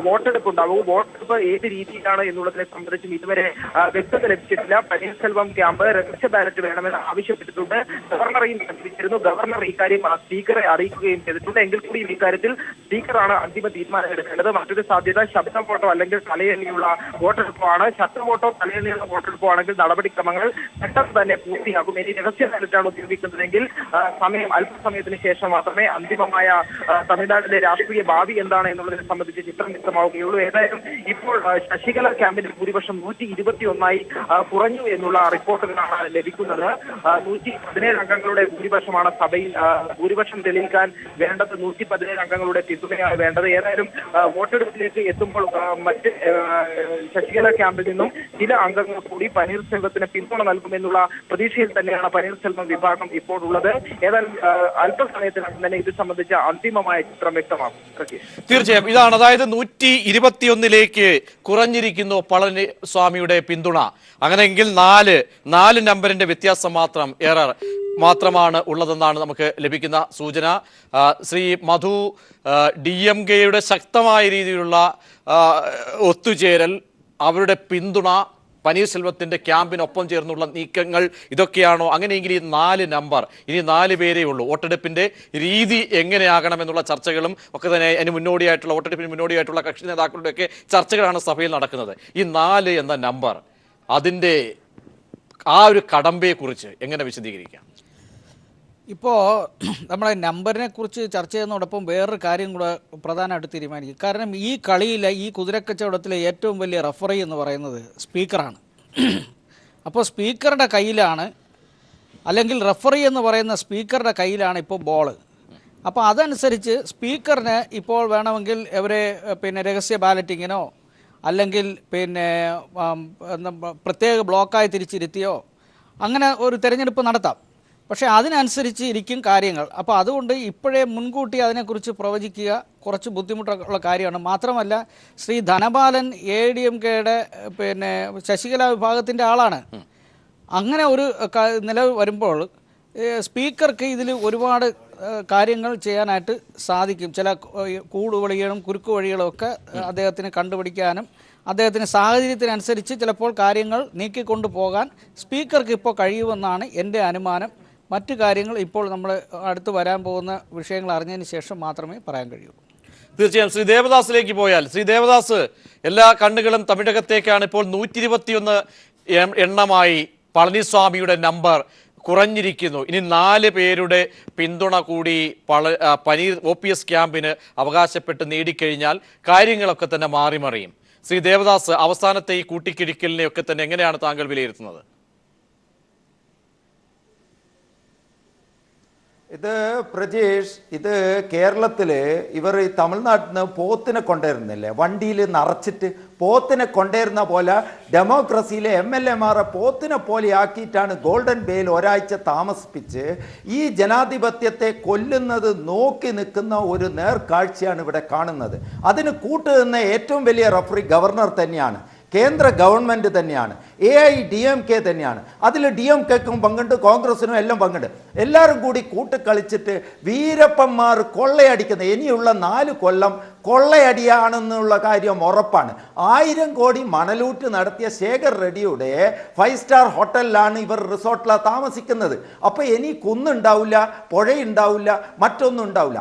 വോട്ടെടുപ്പ് ഉണ്ടാവൂ. വോട്ടെടുപ്പ് ഏത് രീതിയിലാണ് എന്നുള്ളതിനെ സംബന്ധിച്ചും ഇതുവരെ വ്യക്തത ലഭിച്ചിട്ടില്ല. പനീർസെൽവം ക്യാമ്പ് രഹസ്യ ബാലറ്റ് വേണമെന്ന് ആവശ്യപ്പെട്ടിട്ടുണ്ട്. ഗവർണറെയും സമീപിച്ചിരുന്നു. ഗവർണർ ഇക്കാര്യം സ്പീക്കറെ അറിയിക്കുകയും ചെയ്തിട്ടുണ്ട്. എങ്കിൽ കൂടിയും ഇക്കാര്യത്തിൽ സ്പീക്കറാണ് അന്തിമ തീരുമാനം എടുക്കേണ്ടത്. മറ്റൊരു സാധ്യത ശബ്ദ വോട്ടോ അല്ലെങ്കിൽ തലയെണ്ണിയുള്ള വോട്ടെടുപ്പാണ്. ശബ്ദ വോട്ടോ തലയെണ്ണിയുള്ള വോട്ടെടുപ്പോ ആണെങ്കിൽ നടപടിക്രമങ്ങൾ പെട്ടെന്ന് തന്നെ പൂർത്തിയാകും. ഇനി രഹസ്യ ബാലറ്റാണ് ഉപയോഗിക്കുന്നതെങ്കിൽ അല്പസമയത്തിന് ശേഷം മാത്രമേ അന്തിമമായ തമിഴ്നാട്ടിലെ രാഷ്ട്രീയ ഭാവി എന്താണ് എന്നുള്ളതിനെ സംബന്ധിച്ച് ചിത്രം വ്യക്തമാവുകയുള്ളൂ. ഏതായാലും ഇപ്പോൾ ശശികല ക്യാമ്പിന്റെ ഭൂരിപക്ഷം 121 കുറഞ്ഞു എന്നുള്ള റിപ്പോർട്ടുകളാണ് ലഭിക്കുന്നത്. 117 അംഗങ്ങളുടെ ഭൂരിപക്ഷമാണ് സഭയിൽ ഭൂരിപക്ഷം തെളിയിക്കാൻ വേണ്ടത്. 117 അംഗങ്ങളുടെ പിന്തുണയാണ് വേണ്ടത്. ഏതായാലും വോട്ടെടുപ്പിലേക്ക് എത്തുമ്പോൾ മറ്റ് ശശികല ക്യാമ്പിൽ നിന്നും ചില അംഗങ്ങൾ കൂടി പനീർസെൽവത്തിന് പിന്തുണ നൽകുമെന്നുള്ള പ്രതീക്ഷയിൽ തന്നെയാണ് പനീർസെൽവം വിഭാഗം ഇപ്പോൾ ഉള്ളത്. ഏതായാലും അല്പസമയത്തിനകം തന്നെ ഇത് സംബന്ധിച്ച അന്തിമമായ ചിത്രം വ്യക്തമാകും. തീർച്ചയായും ഇതാണ്, അതായത് 121ലേക്ക് കുറഞ്ഞിരിക്കുന്നു പളനിസ്വാമിയുടെ പിന്തുണ. അങ്ങനെയെങ്കിൽ 4 നമ്പറിന്റെ വ്യത്യാസം മാത്രമാണ് ഉള്ളതെന്നാണ് നമുക്ക് ലഭിക്കുന്ന സൂചന. ശ്രീ മധു, DMKയുടെ ശക്തമായ രീതിയിലുള്ള ഒത്തുചേരൽ, അവരുടെ പിന്തുണ, പനീർസെൽവത്തിന്റെ ക്യാമ്പിനൊപ്പം ചേർന്നുള്ള നീക്കങ്ങൾ, ഇതൊക്കെയാണോ? അങ്ങനെയെങ്കിൽ ഈ 4 നമ്പർ, ഇനി 4 പേരേ ഉള്ളൂ. വോട്ടെടുപ്പിന്റെ രീതി എങ്ങനെയാകണമെന്നുള്ള ചർച്ചകളും ഒക്കെ തന്നെ അതിന് മുന്നോടിയായിട്ടുള്ള, വോട്ടെടുപ്പിന് മുന്നോടിയായിട്ടുള്ള കക്ഷി നേതാക്കളുടെയൊക്കെ ചർച്ചകളാണ് സഭയിൽ നടക്കുന്നത്. ഈ 4 എന്ന നമ്പർ, അതിൻ്റെ ആ ഒരു കടമ്പയെക്കുറിച്ച് എങ്ങനെ വിശദീകരിക്കാം? ഇപ്പോൾ നമ്മളെ നമ്പറിനെ കുറിച്ച് ചർച്ച ചെയ്യുന്നതോടൊപ്പം വേറൊരു കാര്യം കൂടെ പ്രധാനമായിട്ട് തീരുമാനിക്കും. കാരണം ഈ കളിയിലെ, ഈ കുതിരക്കച്ചവടത്തിലെ ഏറ്റവും വലിയ റഫറി എന്ന് പറയുന്നത് സ്പീക്കറാണ്. അപ്പോൾ സ്പീക്കറുടെ കയ്യിലാണ്, അല്ലെങ്കിൽ റഫറി എന്ന് പറയുന്ന സ്പീക്കറുടെ കയ്യിലാണ് ഇപ്പോൾ ബോള്. അപ്പോൾ അതനുസരിച്ച് സ്പീക്കറിന് ഇപ്പോൾ വേണമെങ്കിൽ ഇവരെ രഹസ്യ ബാലറ്റിങ്ങിനോ അല്ലെങ്കിൽ പ്രത്യേക ബ്ലോക്കായി തിരിച്ചിരുത്തിയോ അങ്ങനെ ഒരു തിരഞ്ഞെടുപ്പ് നടത്താം. പക്ഷേ അതിനനുസരിച്ച് ഇരിക്കും കാര്യങ്ങൾ. അപ്പോൾ അതുകൊണ്ട് ഇപ്പോഴേ മുൻകൂട്ടി അതിനെക്കുറിച്ച് പ്രവചിക്കുക കുറച്ച് ബുദ്ധിമുട്ടുള്ള കാര്യമാണ്. മാത്രമല്ല, ശ്രീ ധനപാലൻ ADMKയുടെ ശശികല വിഭാഗത്തിൻ്റെ ആളാണ്. അങ്ങനെ ഒരു നിലവ് വരുമ്പോൾ സ്പീക്കർക്ക് ഇതിൽ ഒരുപാട് കാര്യങ്ങൾ ചെയ്യാനായിട്ട് സാധിക്കും. ചില കൂടുവഴികളും കുറുക്കു വഴികളും ഒക്കെ അദ്ദേഹത്തിന് കണ്ടുപിടിക്കാനും അദ്ദേഹത്തിന് സാഹചര്യത്തിനനുസരിച്ച് ചിലപ്പോൾ കാര്യങ്ങൾ നീക്കിക്കൊണ്ടു പോകാൻ സ്പീക്കർക്ക് ഇപ്പോൾ കഴിയുമെന്നാണ് എൻ്റെ അനുമാനം. മറ്റു കാര്യങ്ങൾ ഇപ്പോൾ നമ്മൾ അടുത്ത് വരാൻ പോകുന്ന വിഷയങ്ങൾ അറിഞ്ഞതിന് ശേഷം മാത്രമേ പറയാൻ കഴിയൂ. തീർച്ചയായും ശ്രീ ദേവദാസിലേക്ക് പോയാൽ, ശ്രീ ദേവദാസ്, എല്ലാ കണ്ണുകളും തമിഴകത്തേക്കാണ്. ഇപ്പോൾ 121 എണ്ണമായി പളനിസ്വാമിയുടെ നമ്പർ കുറഞ്ഞിരിക്കുന്നു. ഇനി 4 പേരുടെ പിന്തുണ കൂടി OPS ക്യാമ്പിന് അവകാശപ്പെട്ട് നേടിക്കഴിഞ്ഞാൽ കാര്യങ്ങളൊക്കെ തന്നെ മാറിമറിയും. ശ്രീ ദേവദാസ്, അവസാനത്തെ ഈ കൂട്ടിക്കിഴിക്കലിനെയൊക്കെ തന്നെ എങ്ങനെയാണ് താങ്കൾ വിലയിരുത്തുന്നത്? ഇത് പ്രജേഷ്, ഇത് കേരളത്തിൽ ഇവർ ഈ തമിഴ്നാട്ടിൽ നിന്ന് പോത്തിനെ കൊണ്ടുവരുന്നില്ലേ, വണ്ടിയിൽ നിറച്ചിട്ട് പോത്തിനെ കൊണ്ടുവരുന്ന പോലെ ഡെമോക്രസിയിലെ MLA-മാരെ പോത്തിനെ പോലെ ആക്കിയിട്ടാണ് ഗോൾഡൻ ബെയിൽ ഒരാഴ്ച താമസിപ്പിച്ച് ഈ ജനാധിപത്യത്തെ കൊല്ലുന്നത് നോക്കി നിൽക്കുന്ന ഒരു നേർക്കാഴ്ചയാണ് ഇവിടെ കാണുന്നത്. അതിന് കൂട്ടുനിന്ന ഏറ്റവും വലിയ റഫറി ഗവർണർ തന്നെയാണ്, കേന്ദ്ര ഗവൺമെൻറ് തന്നെയാണ്, AIDMK തന്നെയാണ്. അതിൽ DMKക്കും പങ്കുണ്ട്, കോൺഗ്രസിനും എല്ലാം പങ്കുണ്ട്. എല്ലാവരും കൂടി കൂട്ടിക്കളിച്ചിട്ട് വീരപ്പന്മാർ കൊള്ളയടിക്കുന്നത് ഇനിയുള്ള 4 കൊല്ലം കൊള്ളയടിയാണെന്നുള്ള കാര്യം ഉറപ്പാണ്. 1000 കോടി മണലൂട്ട് നടത്തിയ ശേഖർ റെഡ്ഡിയുടെ 5 സ്റ്റാർ ഹോട്ടലിലാണ് ഇവർ റിസോർട്ടിലാണ് താമസിക്കുന്നത്. അപ്പോൾ ഇനി കുന്നുണ്ടാവില്ല, പുഴയുണ്ടാവില്ല, മറ്റൊന്നും ഉണ്ടാവില്ല.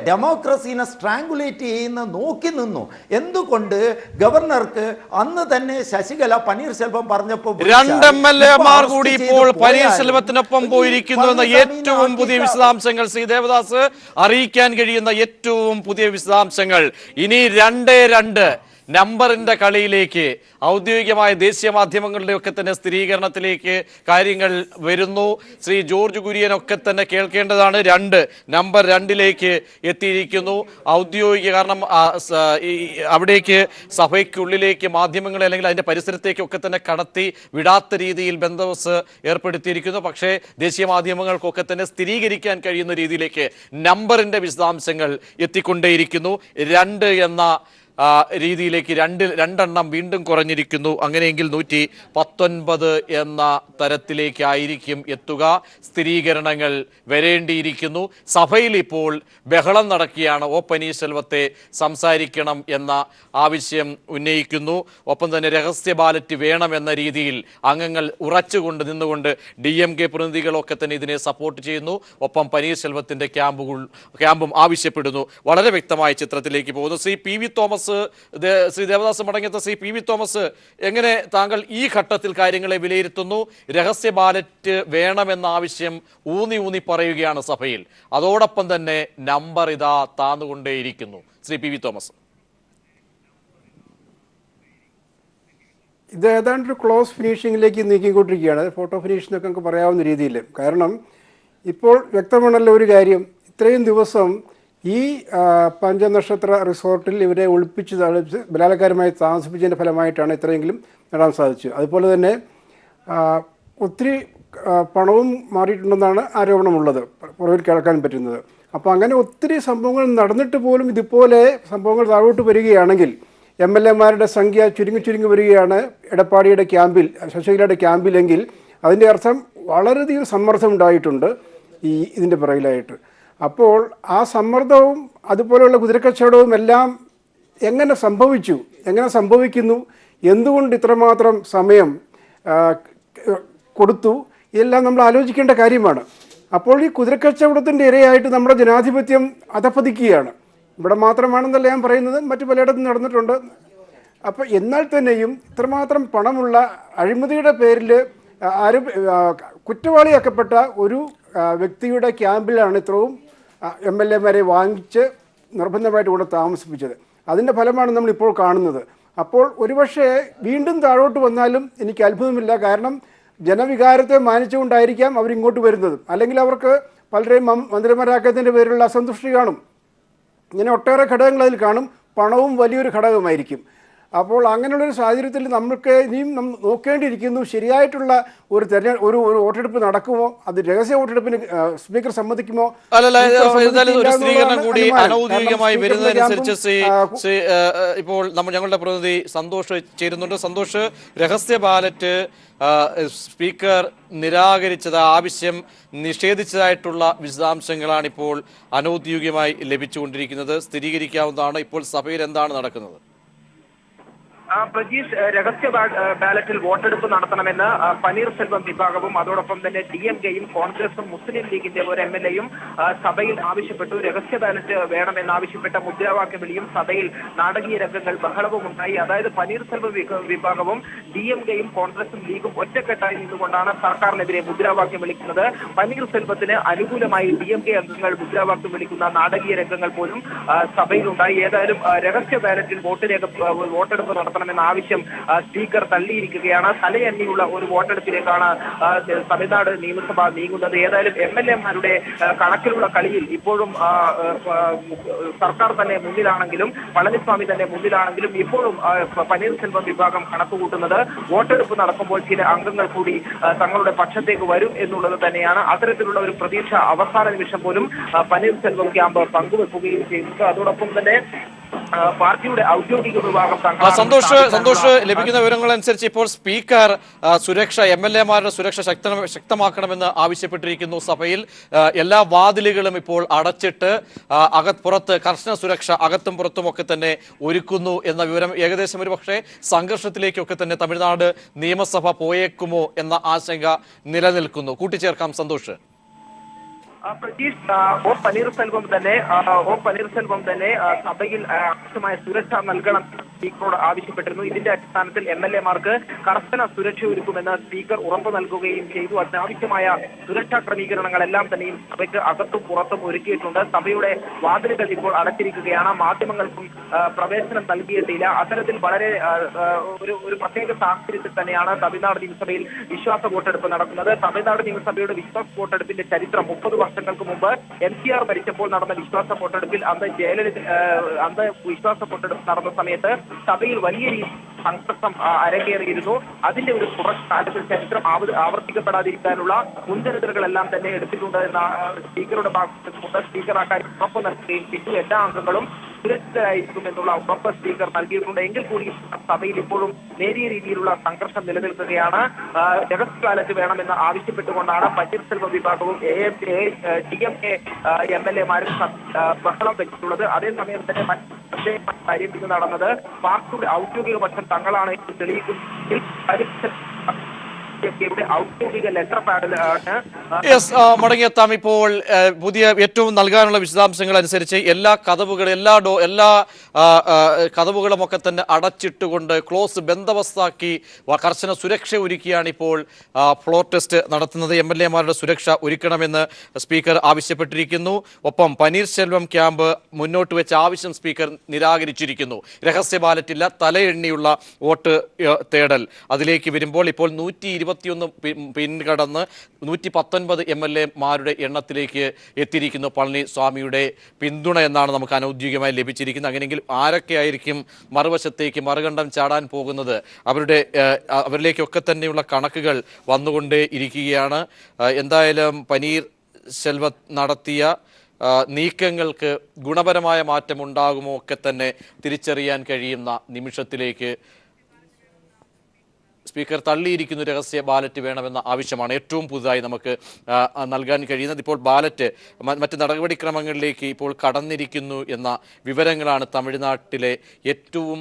ഡെമോക്രസീനെ സ്ട്രാങ്കുലേറ്റ് ചെയ്യുന്ന നോക്കി നിന്നു. എന്തുകൊണ്ട് ഗവർണർക്ക് അന്ന് തന്നെ ശശികല പനീർശെൽവം പറഞ്ഞപ്പോൾ 2 MLA-മാർ കൂടി ഇപ്പോൾ പനീർശെൽവത്തിനൊപ്പം പോയിരിക്കുന്നു എന്ന ഏറ്റവും പുതിയ വിശദാംശങ്ങൾ ശ്രീ ദേവദാസ് അറിയിക്കാൻ കഴിയുന്ന ഏറ്റവും പുതിയ വിശദാംശങ്ങൾ. ഇനി 2-2 നമ്പറിന്റെ കളിയിലേക്ക്, ഔദ്യോഗികമായ ദേശീയ മാധ്യമങ്ങളുടെ ഒക്കെ തന്നെ സ്ഥിരീകരണത്തിലേക്ക് കാര്യങ്ങൾ വരുന്നു. ശ്രീ ജോർജ് കുര്യനൊക്കെ തന്നെ കേൾക്കേണ്ടതാണ്. നമ്പർ 2 എത്തിയിരിക്കുന്നു. ഔദ്യോഗിക, കാരണം അവിടേക്ക് സഭയ്ക്കുള്ളിലേക്ക് മാധ്യമങ്ങളെ അല്ലെങ്കിൽ അതിന്റെ പരിസരത്തേക്കൊക്കെ തന്നെ കടത്തി വിടാത്ത രീതിയിൽ ബന്ദോബസ്ത് ഏർപ്പെടുത്തിയിരിക്കുന്നു. പക്ഷേ ദേശീയ മാധ്യമങ്ങൾക്കൊക്കെ തന്നെ സ്ഥിരീകരിക്കാൻ കഴിയുന്ന രീതിയിലേക്ക് നമ്പറിന്റെ വിശദാംശങ്ങൾ എത്തിക്കൊണ്ടേയിരിക്കുന്നു. 2 എന്ന രീതിയിലേക്ക് 2 വീണ്ടും കുറഞ്ഞിരിക്കുന്നു. അങ്ങനെയെങ്കിൽ 119 എന്ന തരത്തിലേക്കായിരിക്കും എത്തുക. സ്ഥിരീകരണങ്ങൾ വരേണ്ടിയിരിക്കുന്നു. സഭയിൽ ഇപ്പോൾ ബഹളം നടക്കുകയാണ്. പനീർശെൽവത്തെ സംസാരിക്കണം എന്ന ആവശ്യം ഉന്നയിക്കുന്നു. ഒപ്പം തന്നെ രഹസ്യ ബാലറ്റ് വേണമെന്ന രീതിയിൽ അംഗങ്ങൾ ഉറച്ചുകൊണ്ട് നിന്നുകൊണ്ട് DMK പ്രതിനിധികളൊക്കെ തന്നെ ഇതിനെ സപ്പോർട്ട് ചെയ്യുന്നു. ഒപ്പം പനീർശെൽവത്തിന്റെ ക്യാമ്പും ആവശ്യപ്പെടുന്നു. വളരെ വ്യക്തമായ ചിത്രത്തിലേക്ക് പോകുന്നു. ശ്രീ PV തോമസ്, ശ്രീ ദേവദാസ് മടങ്ങിയെത്ത ശ്രീ PV തോമസ്, എങ്ങനെ താങ്കൾ ഈ ഘട്ടത്തിൽ കാര്യങ്ങളെ വിലയിരുത്തുന്നു? രഹസ്യ ബാലറ്റ് വേണമെന്ന ആവശ്യം ഊന്നി പറയുകയാണ് സഭയിൽ. അതോടൊപ്പം തന്നെ നമ്പർ ഇതാ താന്നുകൊണ്ടേയിരിക്കുന്നു. Shri PV Thomas. ഇത് ഏതാണ്ട് ഒരു ക്ലോസ് ഫിനിഷിങ്ങിലേക്ക് നീക്കിക്കൊണ്ടിരിക്കുകയാണ്. ഫോട്ടോ ഫിനിഷ് എന്നൊക്കെ നമുക്ക് പറയാവുന്ന രീതിയിൽ. കാരണം ഇപ്പോൾ വ്യക്തമാണല്ലോ ഒരു കാര്യം, ഇത്രയും ദിവസം ഈ പഞ്ചനക്ഷത്ര റിസോർട്ടിൽ ഇവരെ ഒളിപ്പിച്ച് ബലാത്കാരമായി താമസിപ്പിച്ചതിൻ്റെ ഫലമായിട്ടാണ് ഇത്രയെങ്കിലും നേടാൻ സാധിച്ചത്. അതുപോലെ തന്നെ ഒത്തിരി പണവും മാറിയിട്ടുണ്ടെന്നാണ് ആരോപണമുള്ളത്, പുറകിൽ കേൾക്കാൻ പറ്റുന്നത്. അപ്പോൾ അങ്ങനെ ഒത്തിരി സംഭവങ്ങൾ നടന്നിട്ട് പോലും ഇതുപോലെ സംഭവങ്ങൾ താഴോട്ട് വരികയാണെങ്കിൽ MLA-മാരുടെ സംഖ്യ ചുരുങ്ങി വരികയാണ് എടപ്പാടിയുടെ ക്യാമ്പിൽ, ശശികലയുടെ ക്യാമ്പിലെങ്കിൽ അതിൻ്റെ അർത്ഥം വളരെയധികം സമ്മർദ്ദം ഉണ്ടായിട്ടുണ്ട് ഇതിൻ്റെ പിറകിലായിട്ട്. അപ്പോൾ ആ സമ്മർദ്ദവും അതുപോലെയുള്ള കുതിരക്കച്ചവടവും എല്ലാം എങ്ങനെ സംഭവിക്കുന്നു, എന്തുകൊണ്ട് ഇത്രമാത്രം സമയം കൊടുത്തു, ഇതെല്ലാം നമ്മൾ ആലോചിക്കേണ്ട കാര്യമാണ്. അപ്പോൾ ഈ കുതിരക്കച്ചവടത്തിൻ്റെ ഇരയായിട്ട് നമ്മുടെ ജനാധിപത്യം അധപ്പതിക്കുകയാണ്. ഇവിടെ മാത്രമാണെന്നല്ല ഞാൻ പറയുന്നത്, മറ്റു പലയിടത്തും നടന്നിട്ടുണ്ട്. അപ്പോൾ എന്നാൽ തന്നെയും ഇത്രമാത്രം പണമുള്ള അഴിമതിയുടെ പേരിൽ കുറ്റവാളിയാക്കപ്പെട്ട ഒരു വ്യക്തിയുടെ ക്യാമ്പിലാണ് ഇത്രയും MLA-മാരെ വാങ്ങിച്ച് നിർബന്ധമായിട്ട് കൂടെ താമസിപ്പിച്ചത്. അതിൻ്റെ ഫലമാണ് നമ്മളിപ്പോൾ കാണുന്നത്. അപ്പോൾ ഒരുപക്ഷെ വീണ്ടും താഴോട്ട് വന്നാലും എനിക്ക് അത്ഭുതമില്ല. കാരണം ജനവികാരത്തെ മാനിച്ചുകൊണ്ടായിരിക്കാം അവരിങ്ങോട്ട് വരുന്നത്. അല്ലെങ്കിൽ അവർക്ക് പലരെയും മന്ത്രിമാരാക്കിയതിൻ്റെ പേരിലുള്ള അസന്തുഷ്ടി കാണും. ഇങ്ങനെ ഒട്ടേറെ ഘടകങ്ങൾ അതിൽ കാണും. പണവും വലിയൊരു ഘടകമായിരിക്കും. അപ്പോൾ അങ്ങനെയുള്ളൊരു സാഹചര്യത്തിൽ നമുക്ക് ഇനിയും നോക്കേണ്ടിയിരിക്കുന്നു, ശരിയായിട്ടുള്ള ഒരു വോട്ടെടുപ്പ് നടക്കുമോ, അത് രഹസ്യ വോട്ടെടുപ്പിന് സ്പീക്കർ സമ്മതിക്കുമോ? കൂടി അനൗദ്യോഗികമായി വരുന്നതനുസരിച്ച് ഇപ്പോൾ ഞങ്ങളുടെ പ്രതിനിധി സന്തോഷ് ചേരുന്നുണ്ട്. സന്തോഷ്, രഹസ്യ ബാലറ്റ് സ്പീക്കർ നിരാകരിച്ചത്, ആവശ്യം നിഷേധിച്ചതായിട്ടുള്ള വിശദാംശങ്ങളാണ് ഇപ്പോൾ അനൗദ്യോഗികമായി ലഭിച്ചുകൊണ്ടിരിക്കുന്നത്. സ്ഥിരീകരിക്കാവുന്നതാണ്. ഇപ്പോൾ സഭയിൽ എന്താണ് നടക്കുന്നത്? പ്രജീഷ്, രഹസ്യ ബാലറ്റിൽ വോട്ടെടുപ്പ് നടത്തണമെന്ന് പനീർശെൽവം വിഭാഗവും അതോടൊപ്പം തന്നെ DMK-യും കോൺഗ്രസും മുസ്ലിം ലീഗിന്റെ ഒരു MLA-യും സഭയിൽ ആവശ്യപ്പെട്ടു. രഹസ്യ ബാലറ്റ് വേണമെന്നാവശ്യപ്പെട്ട മുദ്രാവാക്യം വിളിയും സഭയിൽ നാടകീയ രംഗങ്ങൾ ബഹളവും ഉണ്ടായി. അതായത് പനീർശെൽവം വിഭാഗവും DMK-യും കോൺഗ്രസും ലീഗും ഒറ്റക്കെട്ടായി നിന്നുകൊണ്ടാണ് സർക്കാരിനെതിരെ മുദ്രാവാക്യം വിളിക്കുന്നത്. പനീർശെൽവത്തിന് അനുകൂലമായി DMK അംഗങ്ങൾ മുദ്രാവാക്യം വിളിക്കുന്ന നാടകീയ രംഗങ്ങൾ പോലും സഭയിലുണ്ടായി. ഏതായാലും രഹസ്യ ബാലറ്റിൽ വോട്ടെടുപ്പ് നടത്തണം നടത്തണമെന്ന ആവശ്യം സ്പീക്കർ തള്ളിയിരിക്കുകയാണ്. തലയെണ്ണിയുള്ള ഒരു വോട്ടെടുപ്പിലേക്കാണ് തമിഴ്നാട് നിയമസഭ നീങ്ങുന്നത്. ഏതായാലും MLA-മാരുടെ കണക്കിലുള്ള കളിയിൽ ഇപ്പോഴും സർക്കാർ തന്നെ മുന്നിലാണെങ്കിലും പളനിസ്വാമി തന്നെ മുന്നിലാണെങ്കിലും ഇപ്പോഴും പനീർസെൽവം വിഭാഗം കണക്കുകൂട്ടുന്നത് വോട്ടെടുപ്പ് നടക്കുമ്പോൾ ചില അംഗങ്ങൾ കൂടി തങ്ങളുടെ പക്ഷത്തേക്ക് വരും എന്നുള്ളത് തന്നെയാണ്. അത്തരത്തിലുള്ള ഒരു പ്രതീക്ഷ അവസാന നിമിഷം പോലും പനീർസെൽവം ക്യാമ്പ് പങ്കുവെക്കുകയും ചെയ്തിട്ടുണ്ട്. അതോടൊപ്പം തന്നെ പാർട്ടിയുടെ ഔദ്യോഗിക വിഭാഗം സന്തോഷ് ലഭിക്കുന്ന വിവരങ്ങൾ അനുസരിച്ച് ഇപ്പോൾ സ്പീക്കർ സുരക്ഷ MLA-മാരുടെ സുരക്ഷ ശക്തമാക്കണമെന്ന് ആവശ്യപ്പെട്ടിരിക്കുന്നു. സഭയിൽ എല്ലാ വാതിലുകളും ഇപ്പോൾ അടച്ചിട്ട് പുറത്ത് കർശന സുരക്ഷ അകത്തും പുറത്തും ഒക്കെ തന്നെ ഒരുക്കുന്നു എന്ന വിവരം ഏകദേശം ഒരു പക്ഷേ സംഘർഷത്തിലേക്കൊക്കെ തന്നെ തമിഴ്നാട് നിയമസഭ പോയേക്കുമോ എന്ന ആശങ്ക നിലനിൽക്കുന്നു. കൂട്ടിച്ചേർക്കാം സന്തോഷ്. പ്രതീഷ്, ഓ പനീർസെൽവം തന്നെ സഭയിൽ ആവശ്യമായ സുരക്ഷ നൽകണം സ്പീക്കറോട് ആവശ്യപ്പെട്ടിരുന്നു. ഇതിന്റെ അടിസ്ഥാനത്തിൽ MLA-മാർക്ക് കർശന സുരക്ഷ ഒരുക്കുമെന്ന് സ്പീക്കർ ഉറപ്പ് നൽകുകയും ചെയ്തു. അതിനാവശ്യമായ സുരക്ഷാ ക്രമീകരണങ്ങളെല്ലാം തന്നെയും സഭയ്ക്ക് അകത്തും പുറത്തും ഒരുക്കിയിട്ടുണ്ട്. സഭയുടെ വാതിലുകൾ ഇപ്പോൾ അടച്ചിരിക്കുകയാണ്. മാധ്യമങ്ങൾക്കും പ്രവേശനം നൽകിയിട്ടില്ല. അത്തരത്തിൽ വളരെ ഒരു പ്രത്യേക സാഹചര്യത്തിൽ തന്നെയാണ് തമിഴ്നാട് നിയമസഭയിൽ വിശ്വാസ വോട്ടെടുപ്പ് നടക്കുന്നത്. തമിഴ്നാട് നിയമസഭയുടെ വിശ്വാസ വോട്ടെടുപ്പിന്റെ ചരിത്രം 30 വർഷങ്ങൾക്ക് മുമ്പ് MCR മരിച്ചപ്പോൾ നടന്ന വിശ്വാസ വോട്ടെടുപ്പിൽ അന്ന് വിശ്വാസ വോട്ടെടുപ്പ് നടന്ന സമയത്ത് സഭയിൽ വലിയ രീതിയിൽ സംഘർഷം അരങ്ങേറിയിരുന്നു. അതിന്റെ ഒരു കുറച്ച് ചരിത്രം ആവർത്തിക്കപ്പെടാതിരിക്കാനുള്ള മുൻകരുതലുകളെല്ലാം തന്നെ എടുത്തിട്ടുണ്ട് എന്ന സ്പീക്കറുടെ ഭാഗത്തുനിന്ന് സ്പീക്കർ അക്കാര്യം ഉറപ്പ് നൽകുകയും ചെയ്തു. എല്ലാ അംഗങ്ങളും സുരക്ഷിതരായിരിക്കും എന്നുള്ള ഉറപ്പ് സ്പീക്കർ നൽകിയിട്ടുണ്ട്. എങ്കിൽ കൂടി സഭയിൽ ഇപ്പോഴും നേരിയ രീതിയിലുള്ള സംഘർഷം നിലനിൽക്കുകയാണ്. രഹസ്യ ബാലറ്റ് വേണമെന്ന് ആവശ്യപ്പെട്ടുകൊണ്ടാണ് പനീർസെൽവം വിഭാഗവും DMK MLA-മാരും ബഹളം വെച്ചിട്ടുള്ളത്. അതേസമയം തന്നെ മറ്റേ കാര്യം ഇത് നടന്നത് പാർട്ടിയുടെ ഔദ്യോഗിക പക്ഷം തങ്ങളാണ് തെളിയിക്കുന്നത്. ഔദ്യോഗിക ലെറ്റർ പാഡിലാണ് മടങ്ങിയെത്താം. ഇപ്പോൾ പുതിയ ഏറ്റവും നൽകാനുള്ള വിശദാംശങ്ങൾ അനുസരിച്ച് എല്ലാ കതവുകളും ഒക്കെ തന്നെ അടച്ചിട്ടുകൊണ്ട് ക്ലോസ് ബന്ദോബസ്താക്കി കർശന സുരക്ഷ ഒരുക്കിയാണ് ഇപ്പോൾ ഫ്ലോർ ടെസ്റ്റ് നടത്തുന്നത്. MLA-മാരുടെ സുരക്ഷ ഒരുക്കണമെന്ന് സ്പീക്കർ ആവശ്യപ്പെട്ടിരിക്കുന്നു. ഒപ്പം പനീർസെൽവം ക്യാമ്പ് മുന്നോട്ട് വെച്ച ആവശ്യം സ്പീക്കർ നിരാകരിച്ചിരിക്കുന്നു. രഹസ്യ ബാലറ്റില്ല, തലയെണ്ണിയുള്ള വോട്ട് തേടൽ അതിലേക്ക് വരുമ്പോൾ ഇപ്പോൾ 121 പിൻകടന്ന് 119 MLA-മാരുടെ എണ്ണത്തിലേക്ക് എത്തിയിരിക്കുന്നു. പളനിസ്വാമിയുടെ പിന്തുണ എന്നാണ് നമുക്ക് അനൗദ്യോഗികമായി ലഭിച്ചിരിക്കുന്നത്. അങ്ങനെയെങ്കിൽ ആരൊക്കെയായിരിക്കും മറുവശത്തേക്ക് മറുകണ്ഠം ചാടാൻ പോകുന്നത്? അവരിലേക്കൊക്കെ തന്നെയുള്ള കണക്കുകൾ വന്നുകൊണ്ടേ ഇരിക്കുകയാണ്. എന്തായാലും പനീർസെൽവം നടത്തിയ നീക്കങ്ങൾക്ക് ഗുണപരമായ മാറ്റമുണ്ടാകുമോ ഒക്കെ തന്നെ തിരിച്ചറിയാൻ കഴിയുന്ന നിമിഷത്തിലേക്ക് സ്പീക്കർ തള്ളിയിരിക്കുന്നു. രഹസ്യ ബാലറ്റ് വേണമെന്ന ആവശ്യമാണ് ഏറ്റവും പുതുതായി നമുക്ക് നൽകാൻ കഴിയുന്നത്. ഇപ്പോൾ ബാലറ്റ് മറ്റ് നടപടിക്രമങ്ങളിലേക്ക് ഇപ്പോൾ കടന്നിരിക്കുന്നു എന്ന വിവരങ്ങളാണ് തമിഴ്നാട്ടിലെ ഏറ്റവും